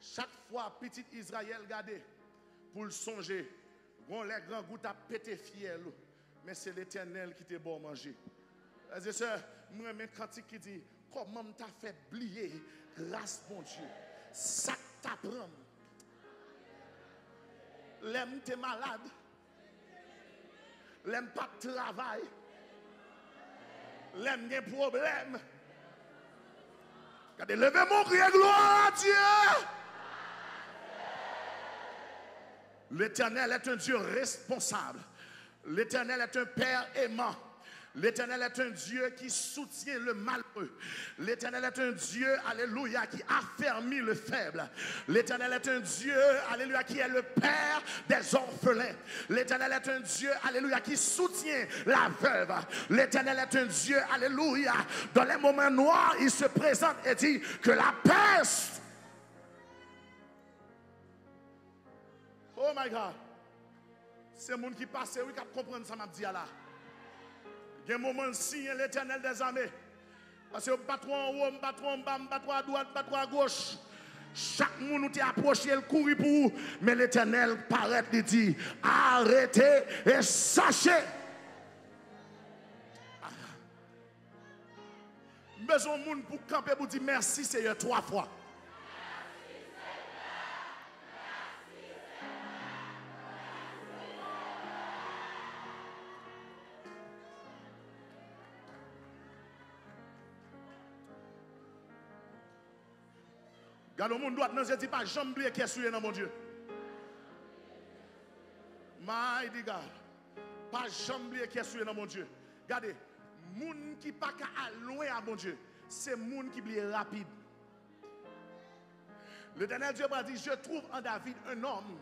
Chaque fois, petit Israël regardait pour le songer. Bon, les grands goûts à pété fiel. Mais c'est l'Éternel qui t'a bon manger. C'est ça, moi, mes cantiques qui dit, comment t'as fait oublier grâce mon Dieu. Ça t'apprend. L'aime t'es malade. L'aime pas de travail. L'aime des problèmes. Regardez, levez mon cri, gloire à Dieu. L'Éternel est un Dieu responsable. L'Éternel est un Père aimant. L'Éternel est un Dieu qui soutient le malheureux. L'Éternel est un Dieu, alléluia, qui affermit le faible. L'Éternel est un Dieu, alléluia, qui est le Père des orphelins. L'Éternel est un Dieu, alléluia, qui soutient la veuve. L'Éternel est un Dieu, alléluia, dans les moments noirs, il se présente et dit que la peste. Oh my God. C'est le monde qui passe, oui, qui comprend ça, m'a dit là. Il y a un moment signe l'Éternel des armées. Parce que patron en haut, patron en bas, patron à droite, patron à gauche. Chaque monde qui approché, il courit pour vous. Mais l'Éternel paraît et dit, arrêtez et sachez. Besoin de monde pour camper pour dire merci Seigneur 3 fois. Quand le monde doit nous dire pas jamais oublier qui est souillé dans mon Dieu. My God. Pas jamais oublier qui est souillé dans mon Dieu. Regardez, monde qui pas qu'à loin à mon Dieu, c'est monde qui oublie rapide. L'Éternel Dieu m'a dit, je trouve en David un homme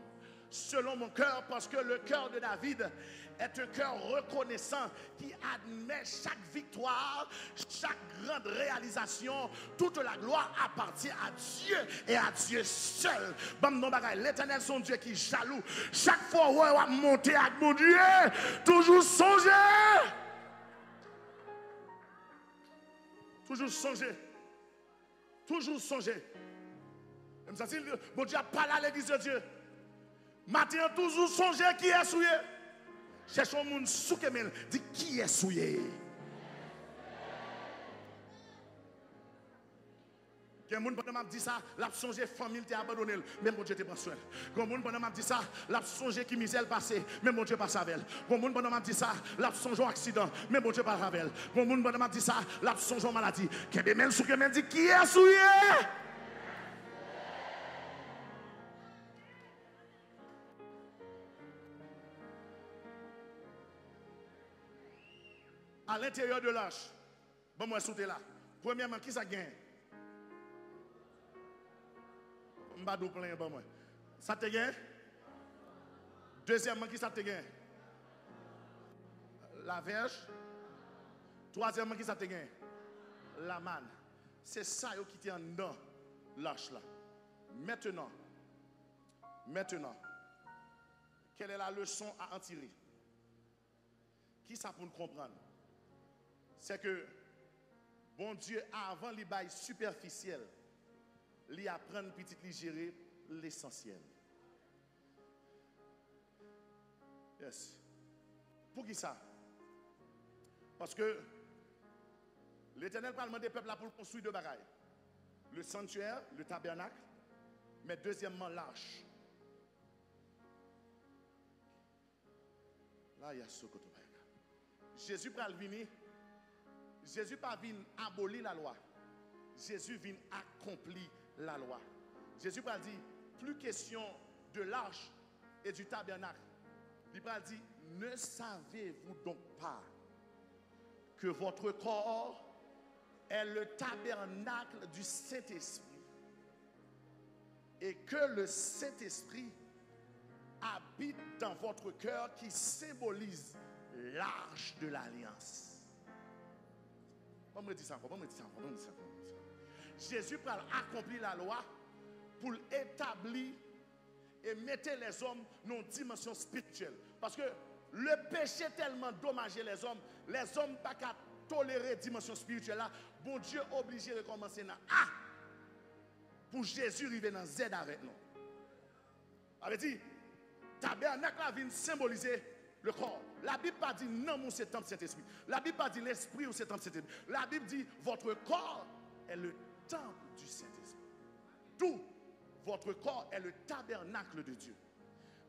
selon mon cœur, parce que le cœur de David est un cœur reconnaissant qui admet chaque victoire, chaque grande réalisation. Toute la gloire appartient à Dieu et à Dieu seul. L'Éternel, son Dieu qui est jaloux. Chaque fois où on va monter avec mon Dieu, toujours songer. Toujours songer. Toujours songer. Mon Dieu a parlé à l'église de Dieu. Matin, toujours songer qui est souillé. Cherchons un monde sous Kemel. Dit qui est souillé. Quand moun pendant m'a dit ça, l'a songé famille t'a abandonné, même mon Dieu te prend soin. Quand moun pendant m'a dit ça, l'a songé qui misère passé, même mon Dieu passe avec elle. Quand moun pendant m'a dit ça, l'a songé accident, même mon Dieu passe avec elle. Quand moun pendant m'a dit ça, l'a songé maladie. Quand des mêmes sous Kemel dit qui est souillé. À l'intérieur de l'âge, bon, moi, sauter là. Premièrement, qui ça gagne? Je ne vais pas plein, bon, moi. Ça te gagne? Deuxièmement, qui ça te gagne? La verge. Troisièmement, qui ça te gagne? La manne. C'est ça qui est en dedans, l'âge là. Maintenant, quelle est la leçon à en tirer? Qui ça pour nous comprendre? C'est que bon Dieu, avant les bails superficiels, il apprend petit lui gérer l'essentiel. Yes. Pour qui ça? Parce que l'Éternel parle des peuples là pour construire deux bagailles. Le sanctuaire, le tabernacle, mais deuxièmement l'arche. Là, il y a ce côté. Jésus parle venir. Jésus pas venu abolir la loi. Jésus vient accomplir la loi. Jésus pas dit plus question de l'arche et du tabernacle. Il pas dit ne savez-vous donc pas que votre corps est le tabernacle du Saint-Esprit et que le Saint-Esprit habite dans votre cœur qui symbolise l'arche de l'alliance. On me dit ça encore, Jésus a accompli la loi pour établir et mettre les hommes dans une dimension spirituelle. Parce que le péché tellement dommagé les hommes ne pas qu'à tolérer la dimension spirituelle là. Bon Dieu obligé de commencer dans A pour Jésus arriver dans Z avec nous. Avait dit, tabernacle la vient symboliser le corps. La Bible pas dit non, mon c'est temple Saint-Esprit. La Bible pas dit l'esprit ou c'est temple Saint-Esprit. La Bible dit votre corps est le temple du Saint-Esprit. Tout votre corps est le tabernacle de Dieu.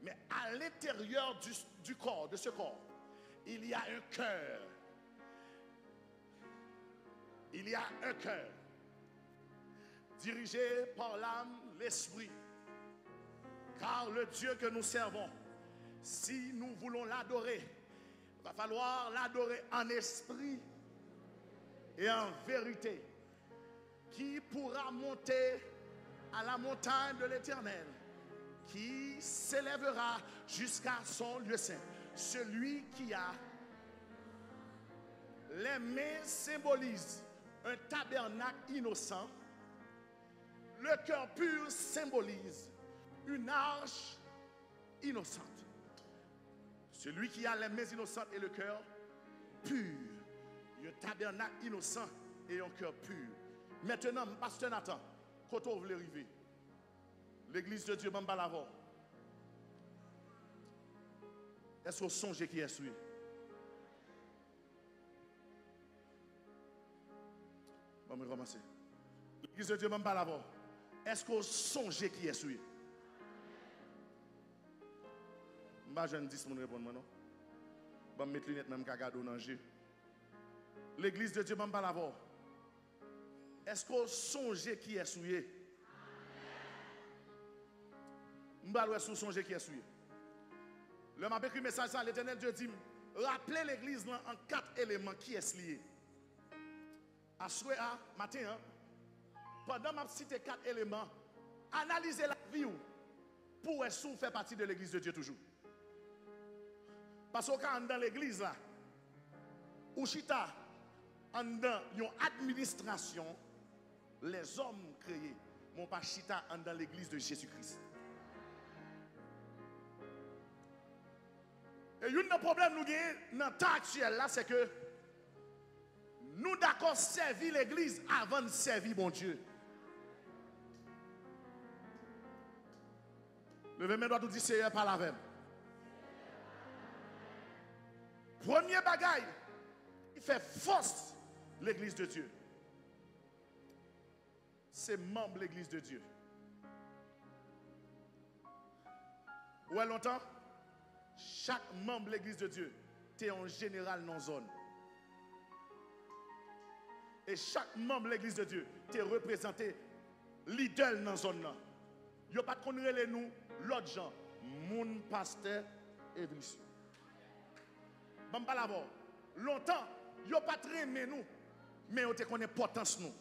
Mais à l'intérieur du corps, de ce corps, il y a un cœur. Il y a un cœur dirigé par l'âme, l'esprit. Car le Dieu que nous servons, si nous voulons l'adorer, il va falloir l'adorer en esprit et en vérité. Qui pourra monter à la montagne de l'Éternel, qui s'élèvera jusqu'à son lieu saint? Celui qui a les mains symbolisent un tabernacle innocent. Le cœur pur symbolise une arche innocente. Celui qui a les mains innocentes et le cœur pur. Un tabernacle innocent et un cœur pur. Maintenant, pasteur Nathan, quand on veut arriver, l'église de Dieu, Bamba Lavo, est-ce qu'on songe qui est souillé? On va commencer. L'église de Dieu, Bamba Lavo, est-ce qu'on songe qui est souillé? Je ne dis pas répondre, non? Je vais mettre les lunettes même cagado dans le jeu. L'église de Dieu, Bamba Lavo, est-ce qu'on songe qui est souillé? Je vais songe qui est souillé. Le m'a écrit message ça, l'Éternel Dieu dit, rappelez l'église en 4 éléments qui est lié. À souhait à matin, hein, pendant ma cité 4 éléments, analysez la vie pour être sûr faire partie de l'église de Dieu toujours. Parce que quand dans l'église là, ou chita, dans une administration, les hommes créés, mon pas chita dans l'église de Jésus-Christ. Et un des problèmes nous avons dans le temps actuel là, c'est que nous d'accord servir l'église avant de servir mon Dieu. Levez mes doigts, tout dit Seigneur par la veine. Premier bagaille, il fait force l'église de Dieu. C'est membre de l'église de Dieu. Où est longtemps? Chaque membre de l'église de Dieu, tu en général dans la zone. Et chaque membre de l'église de Dieu, tu es représenté leader dans la zone. Il n'y a pas de connaître nous, l'autre gens, mon pasteur Edris. Bon, pas d'abord. Longtemps, il n'y a pas de aimé nous, mais on te connaît potence nous.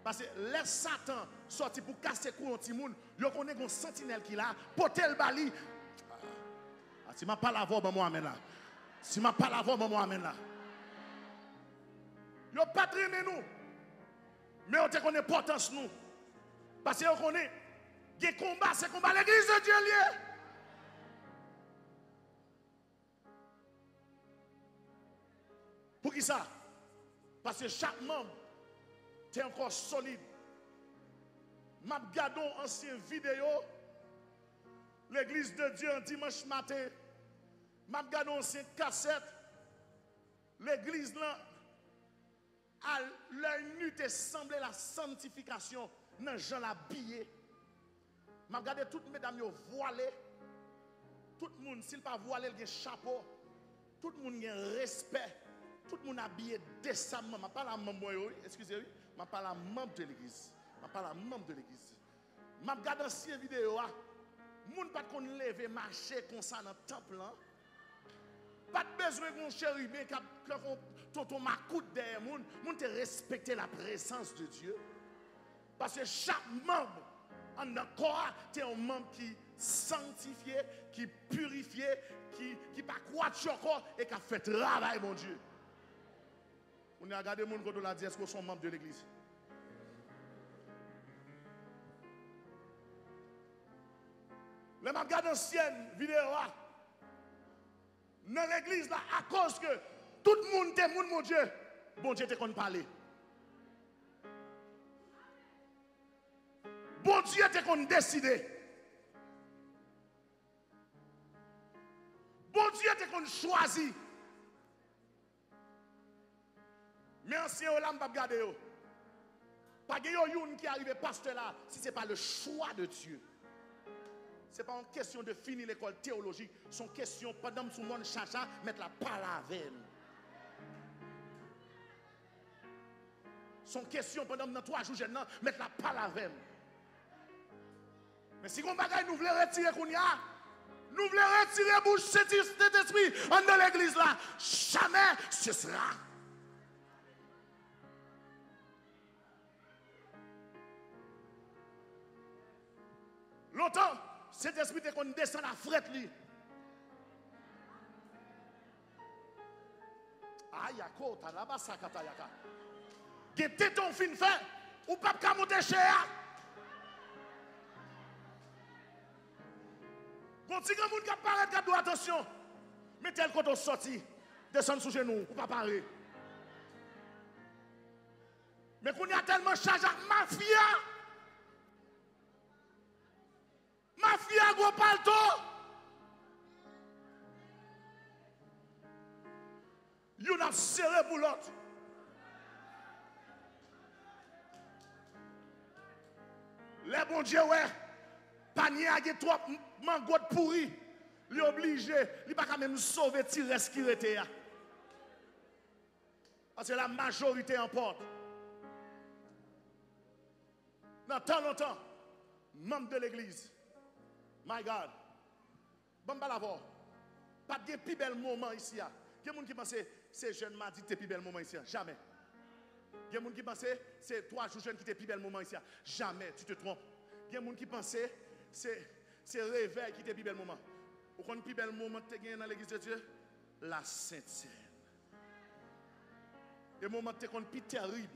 Parce que laisse Satan sortir pour casser le cou de monde, il connaît un sentinelle qui a, porter le bali. Si je ne parle pas la voix, moi, amène là. Si je ne parle pas la voix, moi, amène là. Il n'y a pas de aimé nous, mais on te connaît potence nous. Parce qu'on connaît, des combats, c'est combat l'église de Dieu lié. Pour qui ça? Parce que chaque membre est encore solide. Je regarde une ancienne vidéo, l'église de Dieu un dimanche matin. Je regarde une ancienne cassette. L'église là, à l'œil nu, te semblait la sanctification dans Jean l'habillé. Je regarde toutes mesdames voilées. Tout le monde, s'il pas voilé, il a un chapeau. Tout le monde a un respect. Tout le monde habillé décemment. Je ne parle pas à membre, excusez-moi, je parle à membre de l'église. Je parle à membre de l'église. Je regarde dans ces vidéos, les gens ne peuvent pas lever, marcher comme ça dans le temple. Pas de besoin qu'on chéri, mais quand on m'acoute derrière moun, te respecter la présence de Dieu. Parce que chaque membre en notre corps, c'est un membre qui sanctifié, qui purifié, qui pas croît sur corps et qui a fait travail, mon Dieu. On a regardé mon côté, on a dit, est-ce qu'ils sont membres de l'église? Les m'a regardé ancienne vidéo là, dans l'église là, à cause que tout le monde était mon Dieu, bon Dieu te qu'on parler. Bon Dieu te qu'on décider. Bon Dieu te qu'on choisi. Mais ancien là, je ne vais pas regarder. Pas de yon qui arrive pasteur là, si ce n'est pas le choix de Dieu. Ce n'est pas une question de finir l'école théologique. C'est une question, pendant que tout le monde chacha, mettre la parole avec nous. C'est une question, pendant que 3 jours, mettre la parole avec nous. Mais si on bagaille, nous voulons retirer Kounia, nous voulons retirer bouche cet esprit en dans l'église là, jamais ce sera. Longtemps, cet esprit est qu'on descend la frette li. Aïe, kota la basa katayaka. Que téton fin fait, ou pas qu'à monter chez elle. Bon, si grand monde qui apparaît, qui doit attention. Mais tel qu'on sorti, descend sous genou, ou pas parler. Mais qu'on y a tellement chargé à mafia. Mafia, gros palto. You n'a serré pour l'autre. Les bons dieux, ouais. Panier a trop mangot pourri. Il est obligé, il ne peut pas même sauver tirer ce qui était. Parce que la majorité emporte. Dans tant longtemps, membre de l'église. My God. Bon, la voix. Pas de plus bel moment ici. Il y a des gens qui pensent que c'est jeune m'a dit que c'est plus bel moment ici. Jamais. Il y a des gens qui pensent que c'est 3 jours jeunes qui sont plus bel moment ici. Jamais, tu te trompes. Il y a des gens qui pensent que c'est réveil qui est plus bel moment. Vous connaissez le plus bel moment que tu as dans l'église de Dieu? La Sainte Seine. Le moment qui est plus terrible.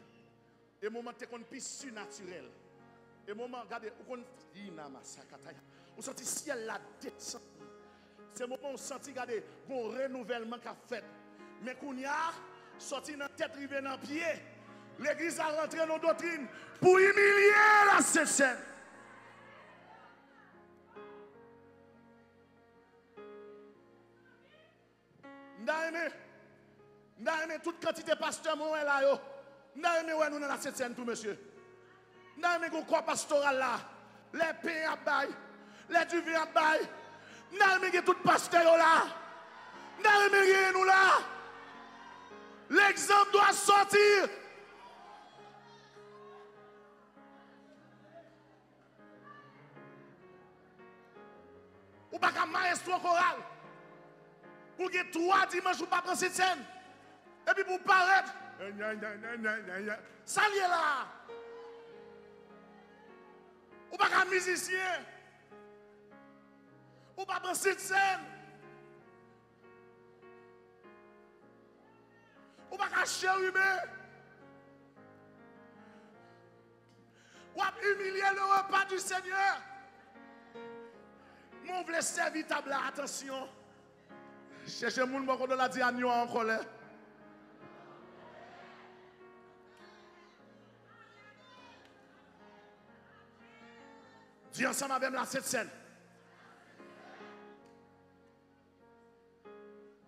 Le moment qui est plus surnaturel. Le moment, regardez, vous sentez le ciel la descend. C'est le moment où vous sentez, regardez, un renouvellement qui a fait. Mais qu'on y a sorti dans la tête, arrivé dans le pied. L'église a rentré dans la doctrine pour humilier la Sainte Seine. N'a aimé toute quantité de pasteurs là yo. N'a aimé ouais nous dans la Sainte Seine tout monsieur. N'a aimé qu'on corps pastoral là. Les pains à bail, les duvets à bail. N'a aimé tout pasteur là. N'a aimé nous là. L'exemple doit sortir. Ou pas qu'un maestro choral. Pour que 3 dimanches ou pas prendre cette scène. Et puis pour paraître. Ça y est là. Ou pas qu'un musicien. Ou pas prendre cette scène. Ou pas qu'un chérubé. Ou pas humilier le repas du Seigneur. Mon voulait servir table, attention. Cherchez moun mon qu'on a dit agneau en colère. Dis ensemble avec la cette scène.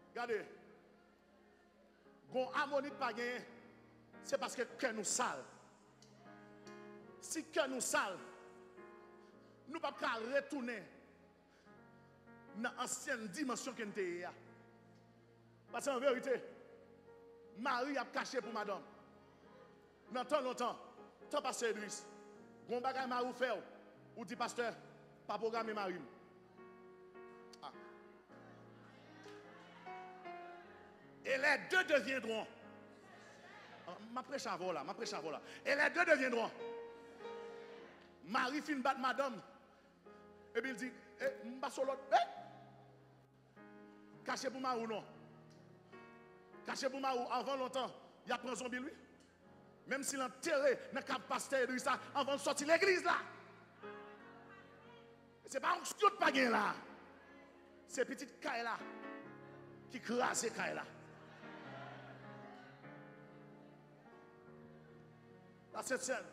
Regardez. Gon harmonie pas gagné, c'est parce que cœur nous sale. Si cœur nous sale, nous ne pouvons pas retourner dans l'ancienne dimension que nous avons. Parce qu'en vérité, Marie a caché pour madame. Dans tant longtemps, tant pasteur Idriss, gon bagay Marie fait ou dit pasteur, pas programmer Marie. Ah. Et les deux deviendront. Ma prêche avant là. Et les deux deviendront. Marie fin bat madame. Et puis il dit, m'pas sur l'autre. Caché pour ma ou non. Caché pour ma ou avant longtemps. Il a pris un zombie lui. Même s'il a enterré dans le cap pasteur de ça avant de sortir l'église là. C'est pas un studio de pagain là. C'est petite caille là qui crase caille là. La Sainte Seine.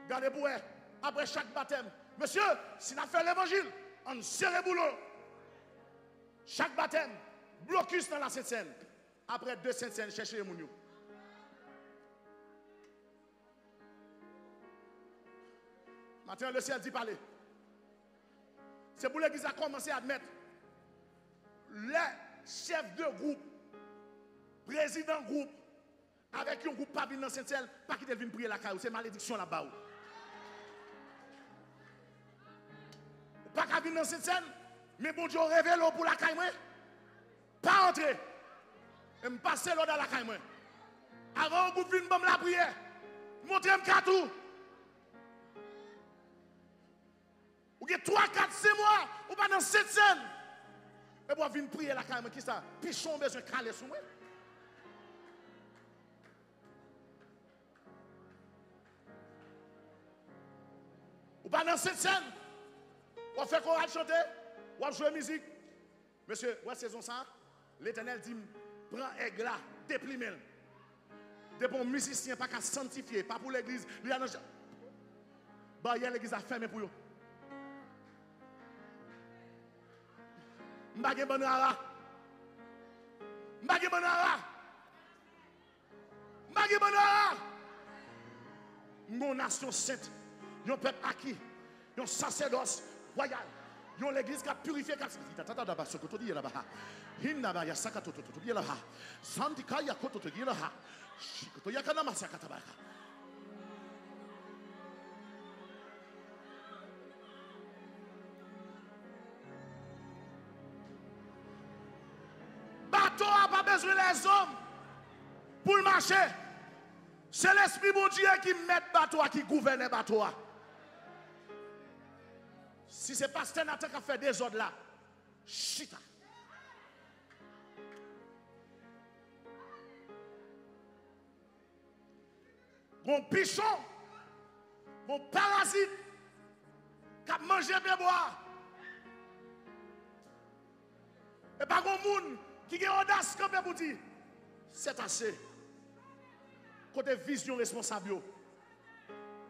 Gardez pour elle. Après chaque baptême. Monsieur, si nous fait l'évangile, on serre boulot. Chaque baptême, blocus dans la Sainte Seine. Après 2 Sainte Seine, cherchez les mounions. Maintenant, le ciel dit parler. C'est pour l'église a commencé à admettre les chefs de groupe, président de groupe, avec un groupe pas venu dans Saint-Cel, pas qui viennent prier la caille, c'est malédiction là-bas. Pas qu'à venir dans Saint-Cel, mais bon Dieu révèle pour la caille, pas entrer. Et me passer l'eau dans la caille. Avant un groupe vient me la prière, montrez-moi tout. Ou bien 3, 4, 6 mois, ou pas dans cette scène. Et pour venir prier la caille, qui ça? Pichon besoin de caler sur moi. Ou pas dans cette scène. On fait qu'on va chanter, on va jouer musique. Monsieur, ouais, saison ça, l'Éternel dit, prends aigle là, déprime-le. Des bons musiciens, pas qu'à sanctifier, pas pour l'église. Bah, il y a l'église à fermer pour eux. M'bagé bonara. M'bagé bonara. M'bagé bonara. Mon nation sainte, yon peuple acquis, yon sacerdoce royal, yon l'église qui a purifié. Tata d'abord ce que tu dis là-bas. Hinna ba ya sakato to to là-bas. Santika ya koto to là-bas. Shikoto ya kana masakata ba. Bateau n'a pas besoin des hommes pour marcher. C'est l'Esprit de Dieu qui met le bateau, qui gouverne le bateau. Si c'est pasteur Nathan qui a fait des ordres là, chita. Mon pichon, mon parasite, qui a mangé bien boire. Et pas grand monde qui a audace pour dire, c'est assez. Côté vision responsable.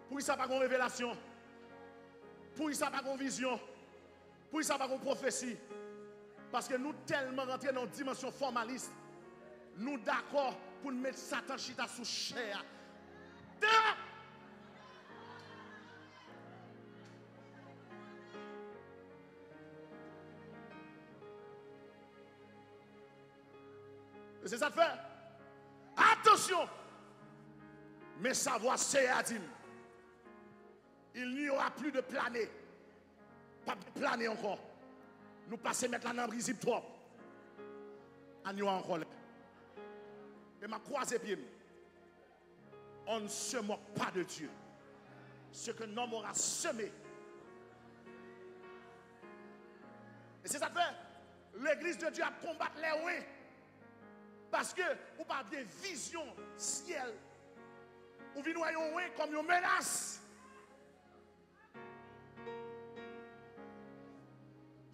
Pour ça pas une révélation. Pour ça pas une vision. Pour ça pas une prophétie. Parce que nous tellement rentrés dans une dimension formaliste. Nous d'accord pour mettre Satan chita sous chair. C'est ça de faire. Attention. Mais savoir c'est à dire. Il n'y aura plus de planer. Pas de planer encore. Nous passons maintenant dans le risible trop. On y a encore là. Et ma croisée pied. On ne se moque pas de Dieu. Ce que l'homme aura semé. Et c'est ça de faire. L'église de Dieu a combattu les ouins. Parce que vous parlez de vision ciel. Vous venez voir comme une menace.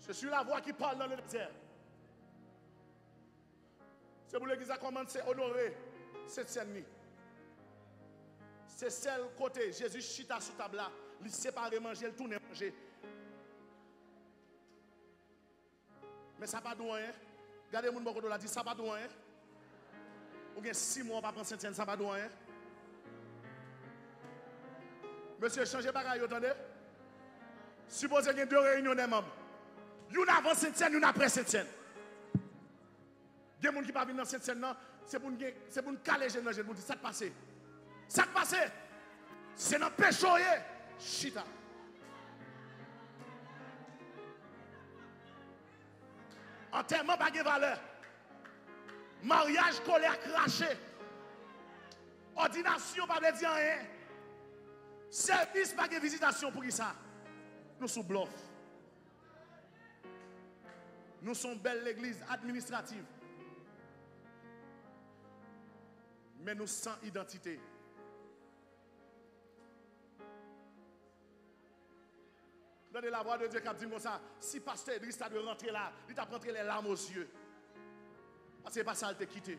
Je suis la voix qui parle dans le désert. C'est pour l'église a commencé à honorer cette scène. C'est celle côté Jésus chita sous table là, il sépare manger, il tourne manger. Mais ça pas douan hein. Regardez mon beaucoup là dit ça pas douan hein. Ou bien 6 mois pas prendre Sainte-Seine, ça pas douan hein. Monsieur changez bagaille attendez. Supposez qu'il y a 2 réunions des membres. Une avant Sainte-Seine, une après Sainte-Seine. Il y a des gens qui ne viennent pas dans Sainte-Seine, c'est pour nous caler les gens, pour dire ça te passe. Ça te passe. C'est dans le péché. Chita. Enterrement pas de valeur. Mariage colère craché. Ordination pas de dire rien. Service pas de visitation pour qui ça. Nous sommes bluff. Nous sommes belle l'église administrative. Mais nous sans identité. Donnez la voix de Dieu qui a dit comme ça. Si pasteur Idriss a de rentrer là, il t'a rentré les larmes aux yeux. Parce que c'est pas ça, il t'a quitté.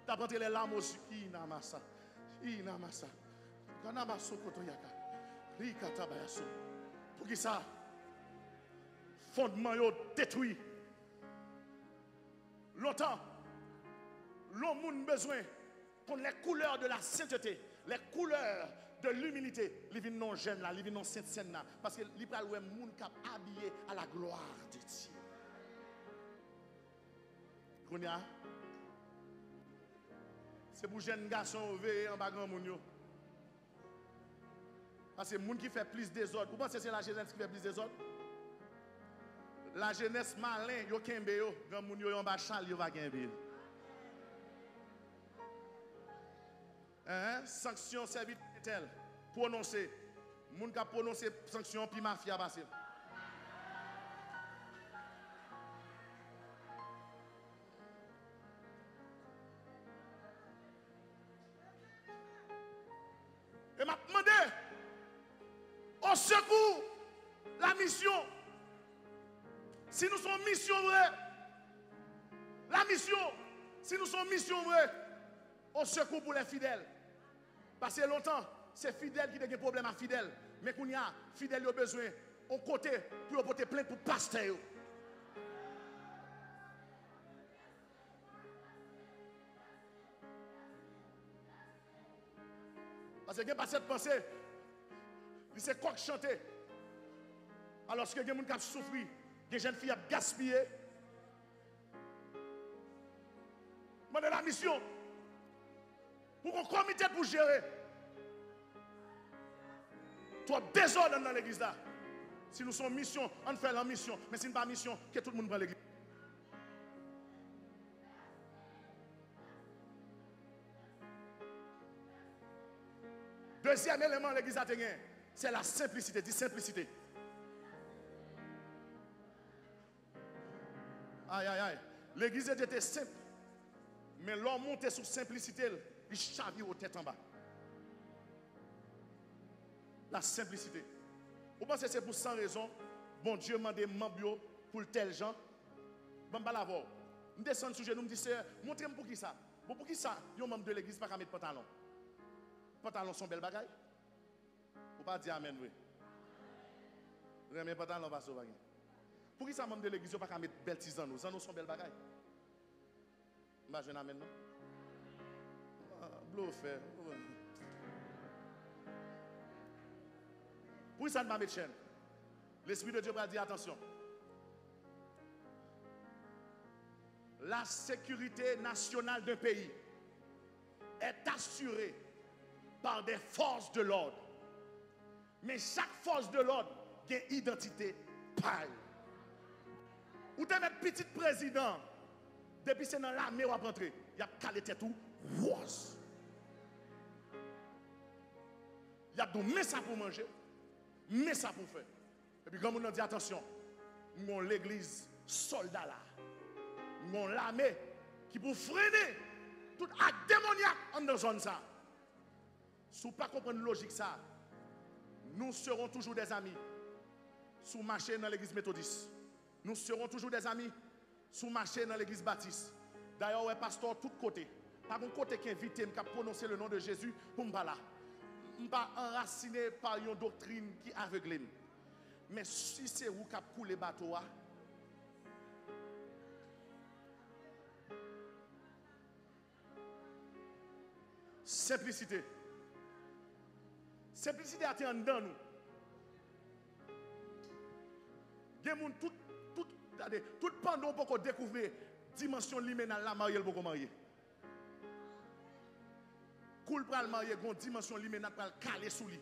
T'as rentré les larmes aux yeux. Inamasa. Inamasa. Kanamaso kotoyaka. Rikatabayaso. Pour qui ça? Fondement yo détruit. Longtemps, l'homme a besoin pour les couleurs de la sainteté, les couleurs de l'humilité. Les vignes non jeunes là, les vignes non sainte scène là, parce que les gens qui sont habillés à la gloire de Dieu. Kounia, c'est pour jeunes garçons veiller en bas grand moun. Parce que les gens qui fait plus désordre, vous pensez que c'est la jeunesse qui fait plus désordre? La jeunesse malin, yo kembe yo, grand moun yo yon ba chal yo va kembe. Sanction servite tel, prononcer. Moun ka prononcer sanction puis mafia passe. Et m'a demandé au secours la mission. Si nous sommes mission vraie, la mission, si nous sommes mission vraie, au secours pour les fidèles. Parce que longtemps, c'est fidèles qui ont des problèmes à fidèles. Mais qu'on y a, fidèles ont besoin, au côté, pour porter plainte pour pasteur. Parce que il n'y a pas cette pensée, c'est quoi chanter. Alors que il y a des gens qui souffrent. Des jeunes filles ont gaspillé. Mais la mission, pour un comité pour gérer. Toi, désordre dans l'église là. Si nous sommes mission, on fait la mission. Mais si ce n'est pas mission, que tout le monde prend l'église. Deuxième élément de l'église, c'est la simplicité. Dis simplicité. Aïe, aïe, aïe. L'église était simple. Mais l'homme montait sur simplicité, il chavire aux têtes en bas. La simplicité. Vous pensez que c'est pour sans raison, bon Dieu m'a demandé membres pour tel gens. Bon, bah la voix. Nous descendons sur genoux, nous disons, montrez-moi pour qui ça. Bon, pour qui ça, un membre de l'église pas qu'à mettre pantalon. Pantalon sont belles bagailles. Vous pas dire amen, oui. Mes pantalons pas sauver. Pour qui ça, membre de l'église, pas qu'à mettre belles tisanes. Nous sont belles bagailles. Je n'ai amen, non? Bleu fait. Pour ça, ne pas mettre chaîne. L'Esprit de Dieu va dire attention. La sécurité nationale d'un pays est assurée par des forces de l'ordre. Mais chaque force de l'ordre a une identité pareille. Ou tu mettre petit président, depuis c'est dans l'armée où on rentrer, il y a calé tête tout, rose. Il y a donc mais ça pour manger, mais ça pour faire. Et puis quand on dit attention, nous l'église soldat là, nous l'armée qui pour freiner tout acte démoniaque en dans zone ça. Si vous ne comprenez pas la logique ça, nous serons toujours des amis. Sous marcher dans l'église méthodiste. Nous serons toujours des amis. Sous marcher dans l'église baptiste. D'ailleurs, ouais, pasteur, tout côté. Pas mon côté qui invite, je prononcer le nom de Jésus pour me là. Je ne pas enraciné par une doctrine qui aveugle. Mais si c'est vous qui avez coulé bateau, simplicité. Simplicité a été en dedans nous. Tout pendant pour découvrir dimension liminale la mariée pour marier. Cool pour le marier une dimension liminale pour le caler sous lui.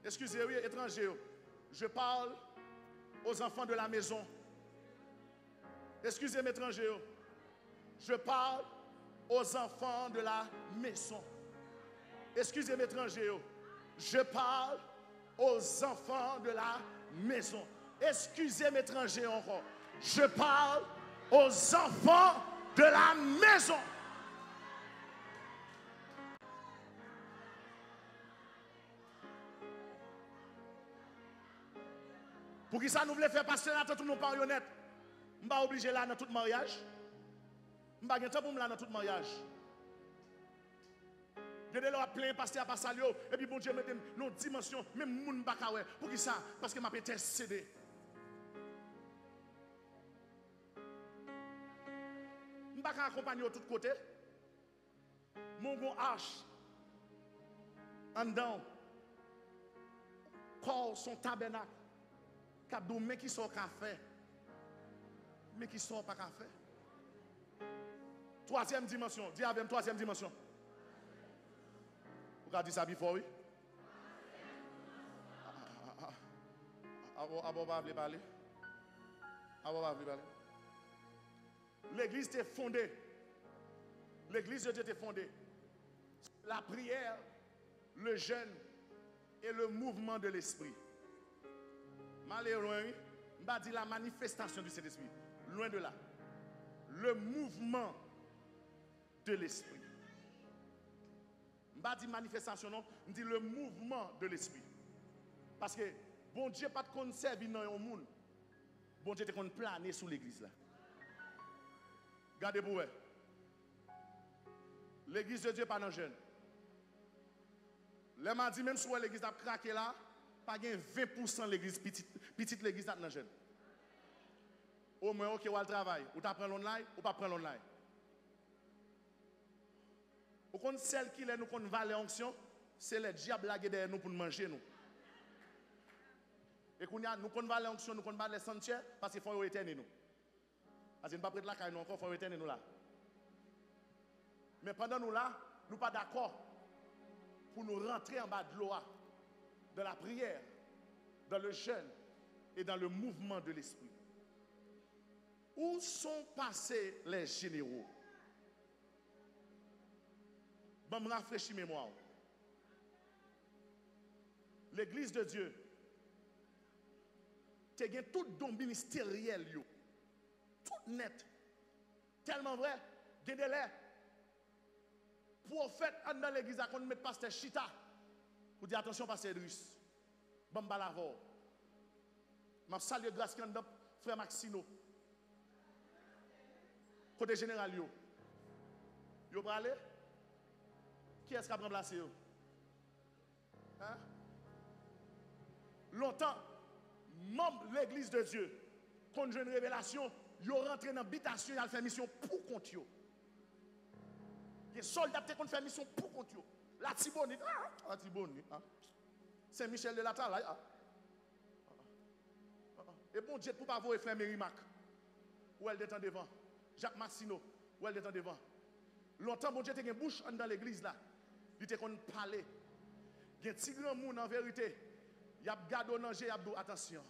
Excusez-moi étranger, je parle aux enfants de la maison. Excusez mes étrangers. Je parle aux enfants de la maison. Excusez mes étrangers. Je parle aux enfants de la maison. Excusez mes étrangers encore. Je parle aux enfants de la maison. Pour qui ça nous voulait faire passer là dans tous nos marionnettes? Je ne suis pas obligé là dans tout mariage. Je ne suis pas temps pour me là dans tout mariage. Je vais leur plein pasteur à passer et puis bon Dieu mette nos dimensions même moun pas ouais. Pour qui ça? Parce que m'a intercédé. Je ne vais pas accompagner de tous côtés. Mon bon arche en dedans corps son tabernacle. Kabdou mais qui sort café. Mais qui sort pas café. Troisième dimension. Dis avec troisième dimension. Vous avez dit ça before, oui? Avant va parler. Avant va parler. L'église était fondée. L'église de Dieu était fondée. La prière, le jeûne et le mouvement de l'esprit. Malheureusement, je vais dire la manifestation du Saint-Esprit. Loin de là. Le mouvement de l'esprit. Je ne vais pas dire manifestation, non. Je dis le mouvement de l'esprit. Parce que bon Dieu pas de conserver dans le monde. Bon Dieu te qu'on planer sous l'église là. Regardez pour vous. L'église de Dieu pas dans jeune. Les m'a dit même si l'église a craqué là, pas gain 20% l'église petite l'église dans jeune. Au moins OK, ou al travail, ou t'apprends l'online ou pas prendre l'online. Ou qu'on celle qui les nous qu'on valait onction, c'est les diables là derrière nous pour nous manger nous. Et qu'on a nous qu'on valait onction, nous qu'on valait sanctuaire parce qu'il faut éterner nous. Parce que nous pas prêter la caille nous encore faut éterner nous là. Mais pendant nous là, nous pas d'accord pour nous rentrer en bas de l'eau, dans la prière, dans le jeûne et dans le mouvement de l'esprit. Où sont passés les généraux? Bon, me rafraîchis mémoire. L'église de Dieu, tu as tout don ministériel, tout net. Tellement vrai, il y a des délais. Prophète dans l'église, quand on met pasteur Chita, pour dire attention, pasteur Idriss, Bamba Lavor. Je salue grâce à frère Maxino. Côté général, yo bralé. Qui est-ce qui a remplacé eux? Hein? Longtemps, membre de l'église de Dieu, quand j'ai une révélation, ils ont rentré dans l'habitation et ont fait mission pour compte. Les soldats ont fait mission pour compte. La Tibonite, la Tibonite. Saint-Michel de la Talaye. Et bon Dieu, pour pas voir frère Mérimac, où elle est devant. Jacques Massino, où elle est devant. Longtemps, bon Dieu, tu as une bouche dans l'église là. Il te qu'on parler. Il y a un petit grand monde en vérité. Il y a gardé danger, il y a attention.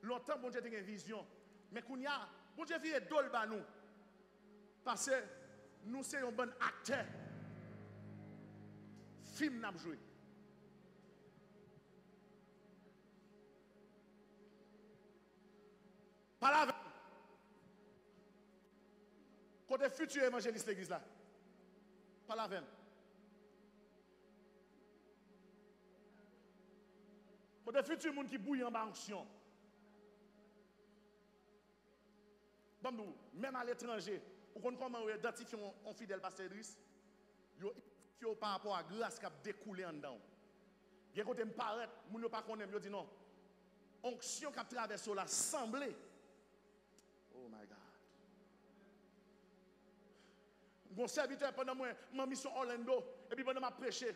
Longtemps, bon Dieu, tu as une vision. Mais qu'on y a, bon Dieu, il y a dol ba nous. Parce que nous sommes un bon acteur. Film n'a joué. Par là, côté futur évangéliste l'église là. Par la veine. Côté futur monde qui bouille en bas onction. Bon, même à l'étranger, ou comment identifier un fidèle pasteur Idriss, yo par rapport à la grâce qui a découlé en dedans. Il y a côté me paraître, moun yo pas connaît, yo dit non. Onction qui a traversé l'assemblée. Oh my God. Mon serviteur pendant ma mission Orlando, et puis pendant ma prêché,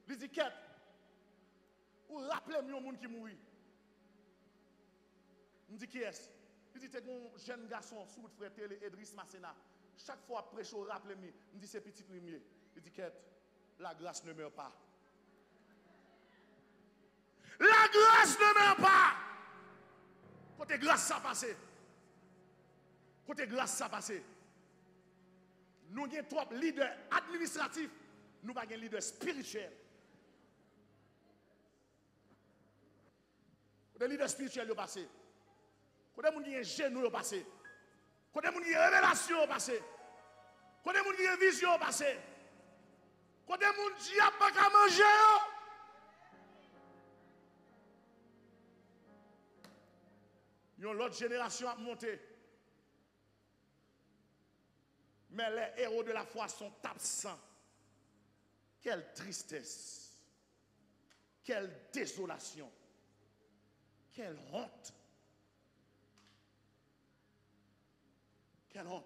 il dit qu'est ou rappelez-moi un monde qui mourit. Je dis qui est-ce? Il dit c'est un jeune garçon sous votre frère Idriss Massena. Chaque fois prêche, rappelez-moi. Je dis c'est petit lumière. Il dit qu'est la grâce ne meurt pas. La grâce ne meurt pas. Côté grâce ça passé. Côté grâce ça passé. Nous avons trop leaders administratifs, nous n'avons pas de leaders spirituels. Les leaders spirituels sont passés. Côté moun qui ont genou sont passés. Côté moun qui ont révélation passé. Côté moun qui ont vision passé. Côté moun qui a pas qu'à manger. L'autre génération a monté. Mais les héros de la foi sont absents. Quelle tristesse. Quelle désolation. Quelle honte. Quelle honte.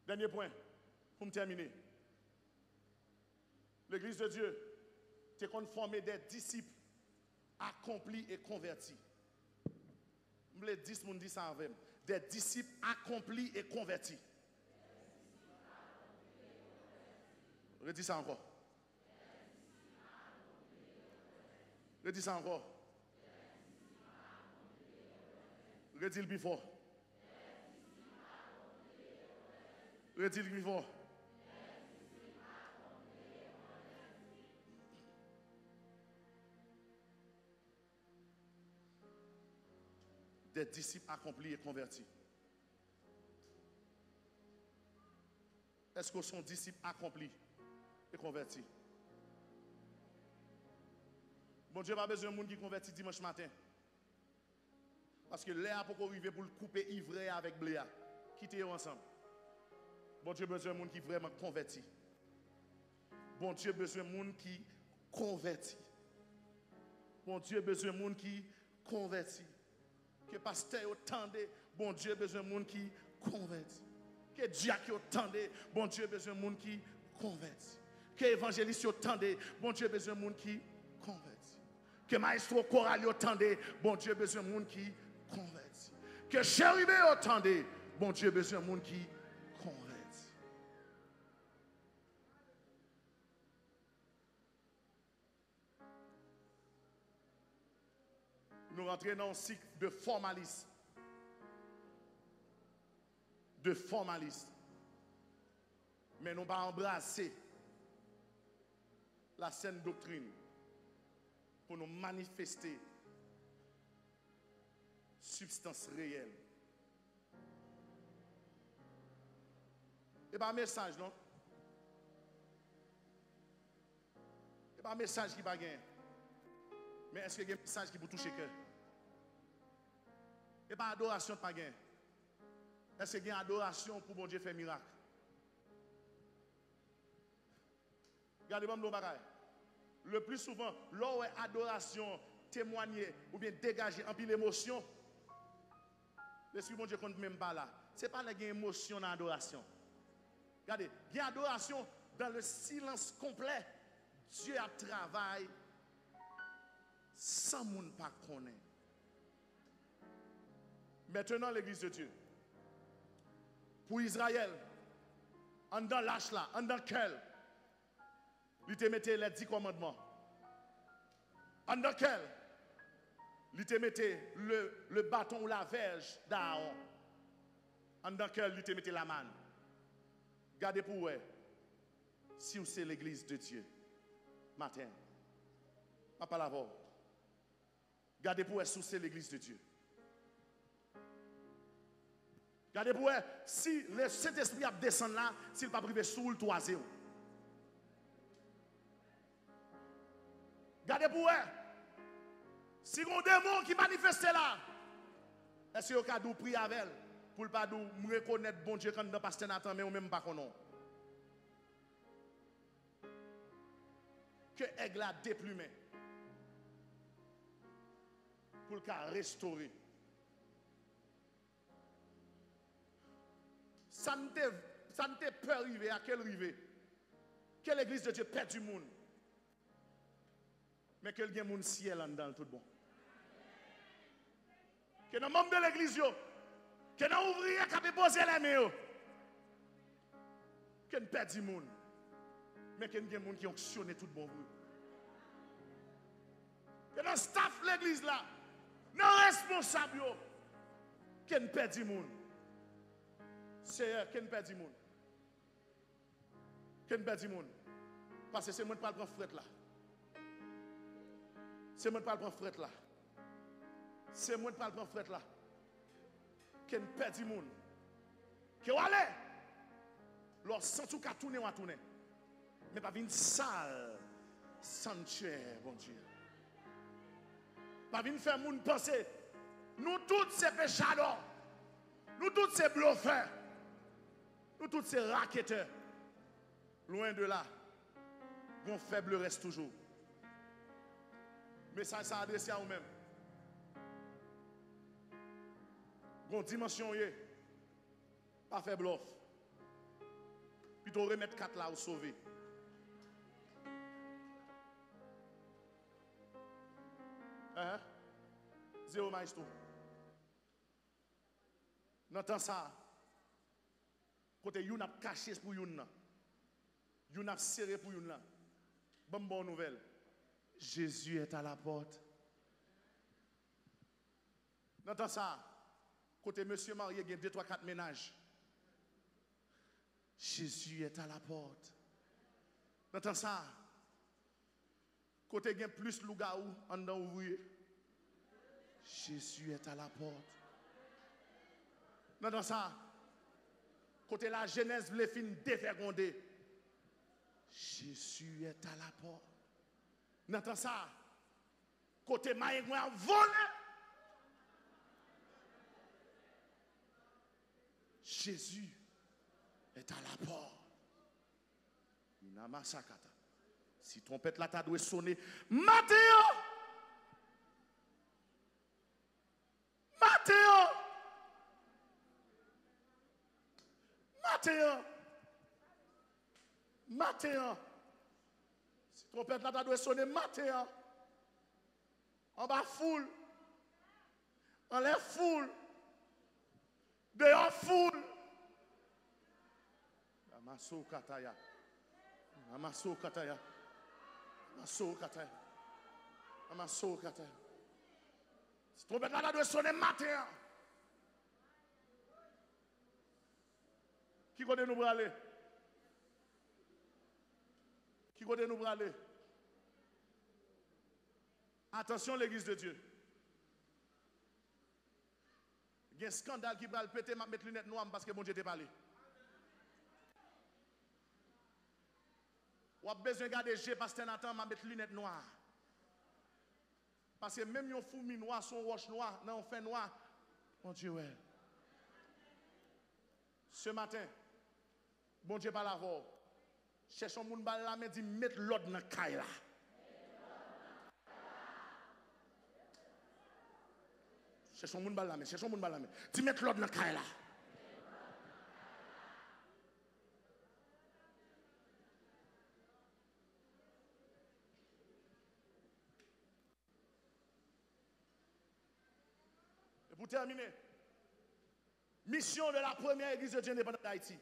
Dernier point, pour me terminer. L'Église de Dieu est conformée des disciples accomplis et convertis. Je voulais 10 personnes dire ça avec. Des disciples accomplis et convertis. Redis ça encore. Redis ça encore. Redis le plus fort. Redis le plus fort. Des disciples accomplis et convertis. Est-ce que sont disciples accomplis et convertis? Bon Dieu n'a pas besoin de monde qui convertit dimanche matin. Parce que l'air pour arriver pour le couper ivraie avec bléa. Quittez ensemble. Bon Dieu a besoin de monde qui vraiment convertit. Bon Dieu a besoin de monde qui convertit. Bon Dieu a besoin de monde qui convertit. Que pasteur tendez, bon Dieu a besoin de monde qui convertit. Que diacre tendez, bon Dieu a besoin de monde qui convertit. Que évangéliste tendez, bon Dieu a besoin de monde qui convertit. Que maestro choral tendez, bon Dieu a besoin de monde qui convertit. Que chérubé tendez, bon Dieu a besoin de monde qui convertit. Nous rentrons dans un cycle de formalisme. De formalisme. Mais nous pas embrasser la saine doctrine pour nous manifester substance réelle. Et pas un message, non? Et pas un message qui va gagner. Mais est-ce qu'il y a un message qui peut toucher le cœur? Et pas adoration de pas gagner. Est-ce qu'il y a une adoration pour bon Dieu faire miracle? Regardez-moi nos bagages. Le plus souvent, lors où adoration, témoigner ou bien dégager un peu l'émotion, l'Esprit bon Dieu ne compte même pas là. Ce n'est pas la émotion dans l'adoration. Regardez, il y a adoration dans le silence complet. Dieu a travaillé sans moun pas connaître. Maintenant, l'Église de Dieu. Pour Israël, en dans l'âge là, en dans quel, il te mettait les 10 commandements. En dans quel, il te mettait le bâton ou la verge d'Aaron. En dans quel, il te mettait la manne. Gardez pour vous, si c'est l'Église de Dieu, matin, pas la voix. Gardez pour vous, si c'est l'Église de Dieu. Regardez pour vous, si le Saint-Esprit a descendu là, s'il pas privé sous le toit. Regardez pour vous, si on démon qui manifeste là, est-ce que vous avez prié avec elle pour ne pas me reconnaître bon Dieu quand dans pasteur Nathan, mais ou même pas qu'on que aigle a déplumé pour le cas restaurer. Ça ne te peut arriver à quel arriver? Que l'église de Dieu perd du monde. Mais que le monde ciel en dedans tout bon. Que dans le membre de l'église, que dans l'ouvrier qui a posé les mains, que ne perd du monde. Mais que y a des gens qui ont actionné tout bon. Que dans le staff de l'église là, non responsable, qui ne perd du monde. C'est qui ne perd du monde. Qui ne perd du monde. Parce que c'est moi qui parle prendre fret là. C'est moi qui parle prendre fret là. C'est moi qui parle prendre fret là. Qui ne perd du monde. Qui va aller. Leur sans tout cas tourner, on va tourner. Mais pas une sale sanctuaire, bon Dieu. Pas venir faire moun penser. Nous tous ces péchadors. Nous tous ces bluffeurs. Nous tous ces raquetteurs. Loin de là. Mon faible reste toujours. Mais ça adressé à vous-même. Bon dimension yé. Pas faire bluff. Plutôt remettre 4 là ou sauver. Zéro maestro. N'entend ça. Côté yon a caché pour yon là. Yon a serré pour yon là. Bonne nouvelle. Jésus est à la porte. N'entend ça. Côté monsieur marié, il y a 2, 3, 4 ménages. Jésus est à la porte. N'entend ça. Côté il y a plus lougaou en dedans ouvrier. Jésus est à la porte. N'entend ça. Côté la jeunesse les fin dévergondée. Jésus est à la porte. N'entend ça. Côté maïgouin volé. Jésus est à la porte. Inamasakata. Si trompette là, tu dois sonner. Matthéo! Matthéo! Matthéo! Matthéo! Si trompette là, tu dois sonner. Matthéo! En bas, foule. En l'air, foule. Dehors, foule. Amaso kataya. Amaso kataya. Amaso kataya. Amaso kataya. Si trompette là, doit sonner matin. Qui connaît nous braler? Qui connaît nous braler? Attention, l'église de Dieu. Il y a un scandale qui va le péter, mettre lunettes noires parce que mon Dieu t'a parlé. Ou a besoin de garder G pasteur Nathan, m'a mettre lunettes noires. Parce que même yon fourmi noir, son roche noir, non, fin noir. Mon Dieu, ouais. Ce matin, bon Dieu parle à vous. Cherchons moun bal la main, dit mettre l'ordre dans la caille là. Cherchons moun bal la main, cherchons moun bal la main. Dis mettre l'ordre dans la caille là. Et pour terminer, mission de la première église de Dieu indépendante d'Haïti.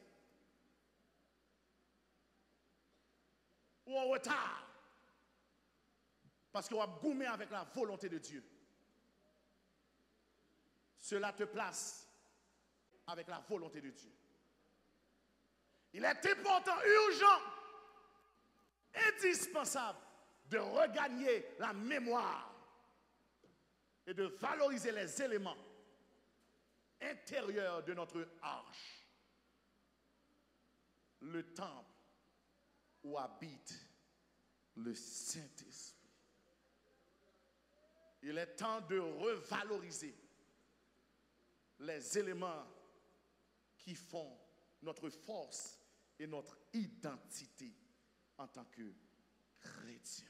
Ou en retard. Parce qu'on va goumer avec la volonté de Dieu. Cela te place avec la volonté de Dieu. Il est important, urgent, indispensable de regagner la mémoire et de valoriser les éléments intérieurs de notre arche. Le temple où habite le Saint-Esprit. Il est temps de revaloriser les éléments qui font notre force et notre identité en tant que chrétiens.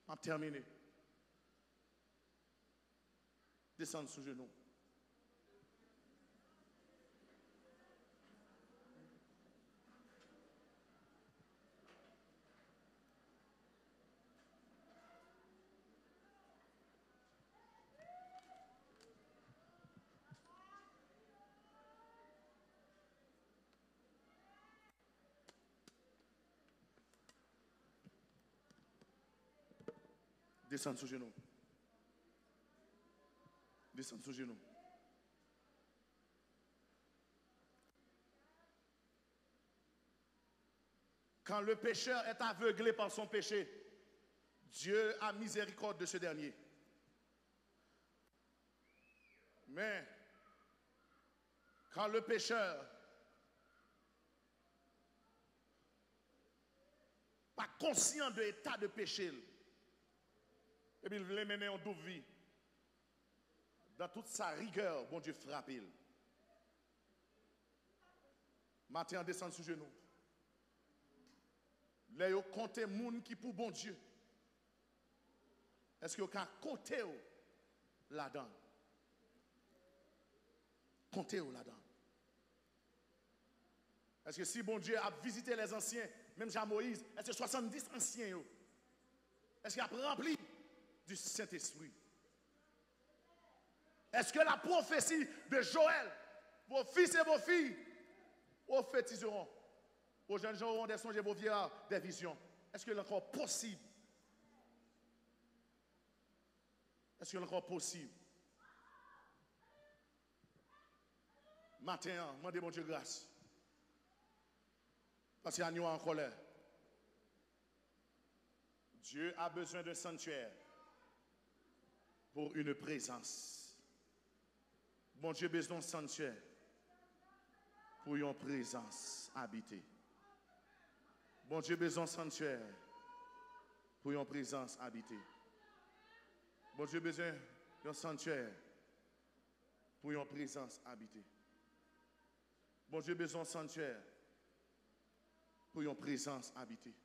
En terminé. Descendre sous genoux. Descends sous genoux. Descends sous genoux. Quand le pécheur est aveuglé par son péché, Dieu a miséricorde de ce dernier. Mais quand le pécheur pas conscient de l'état de péché, et puis il veut mener en douce vie, dans toute sa rigueur, bon Dieu frappe il. Matin, on descend sous genoux. Là, vous comptez moun qui pour bon Dieu. Est-ce que vous pouvez compter là-dedans? Comptez là-dedans. Est-ce que si bon Dieu a visité les anciens, même Jean-Moïse, est-ce que 70 anciens, est-ce qu'il a rempli du Saint-Esprit? Est-ce que la prophétie de Joël, vos fils et vos filles, prophétiseront? Vos jeunes gens auront des songes et vos vieillards des visions. Est-ce qu'il est encore possible? Est-ce qu'il est encore possible? Matin, demandez mon Dieu grâce. Parce qu'il y a nous en colère. Dieu a besoin d'un sanctuaire pour une présence. Bon Dieu a besoin d'un sanctuaire pour une présence habitée. Bon Dieu a besoin d'un sanctuaire pour une présence habitée. Bon Dieu a besoin d'un sanctuaire pour une présence habitée. Bon Dieu a besoin d'un sanctuaire pour une présence habitée.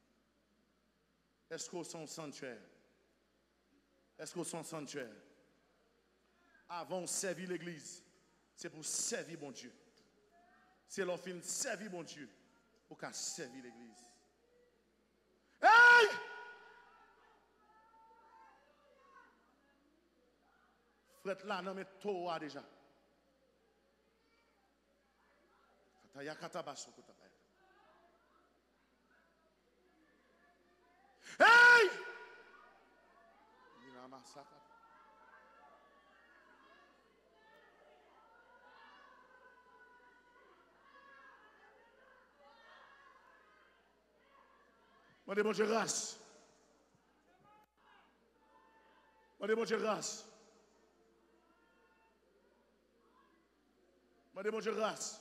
Est-ce qu'on sont sanctuaire? Est-ce qu'on sont sanctuaire? Avant de servir l'église, c'est pour servir mon Dieu. C'est leur fin de servir mon Dieu pour qu'à servir l'église. Hey! Frère là, non mais toi déjà. Kataya katabaso kotaba. Hey! Il a massacré. Mandez mon Dieu grâce. Mandez mon Dieu grâce. Mandez mon Dieu grâce.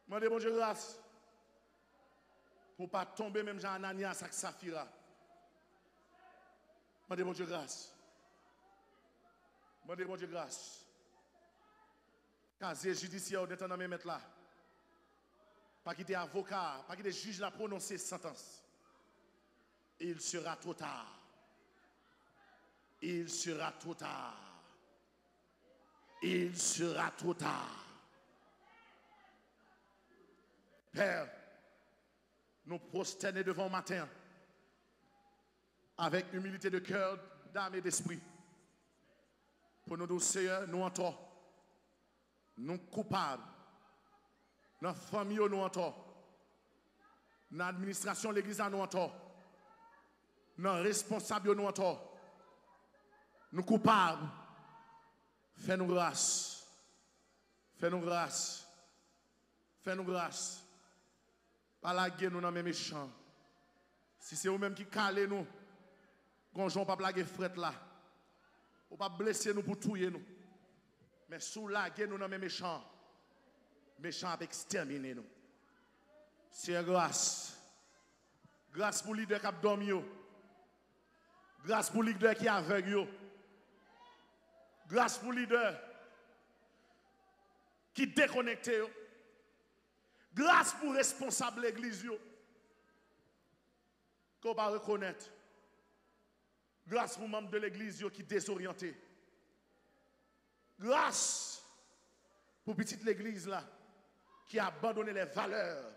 Mandez mon Dieu grâce. Pour ne pas tomber même Jean Ananias avec Saphira. Mandez mon Dieu grâce. Mandez mon Dieu grâce. Casier judiciaire de temps dans mes mettre là. Pas qu'il y ait avocat, pas qu'il y ait juge la prononcer sentence. Il sera trop tard. Il sera trop tard. Il sera trop tard. Père, nous prosterner devant matin avec humilité de cœur, d'âme et d'esprit. Pour nous dire, Seigneur, nous en tort. Nous coupables. Notre famille, nous en tort. Notre administration, l'église, nous en tort. Nos responsables, nous en tort. Nous coupables. Fais-nous grâce. Fais-nous grâce. Fais-nous grâce. Pas la guerre, nous, dans mes méchants. Si c'est vous-même qui calez nous, gonjon pas blaguer fret là. Ou pas blesser nous pour tuer nous. Mais sous la guerre, nous, dans mes méchants. Méchants avec exterminer nous. C'est grâce. Grâce pour leader qui a dormi. Grâce pour leader qui est aveugle. Grâce pour leader qui déconnecté. Grâce pour responsable l'église. Qu'on va reconnaître. Grâce pour membre de l'église qui désorienté. Grâce pour petite l'église là qui a abandonné les valeurs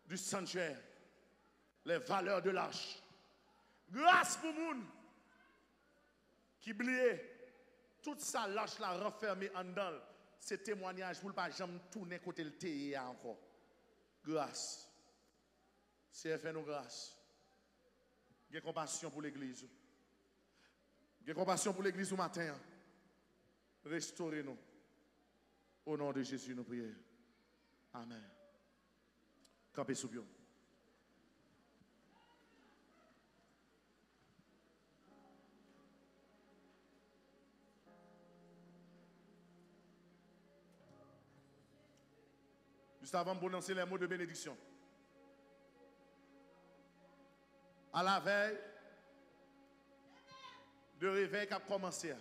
du sanctuaire, les valeurs de l'arche. Grâce pour moun qui oublié toute sa lâche la renfermée en dedans. Ce témoignage pour ne pas jamais tourner côté le thé encore. Grâce. C'est fait nous grâce. J'ai compassion pour l'église. J'ai compassion pour l'église au matin. Restaurez-nous. Au nom de Jésus, nous prions. Amen. Campez sous bien. Juste avant de prononcer les mots de bénédiction. À la veille de réveil qui a commencé.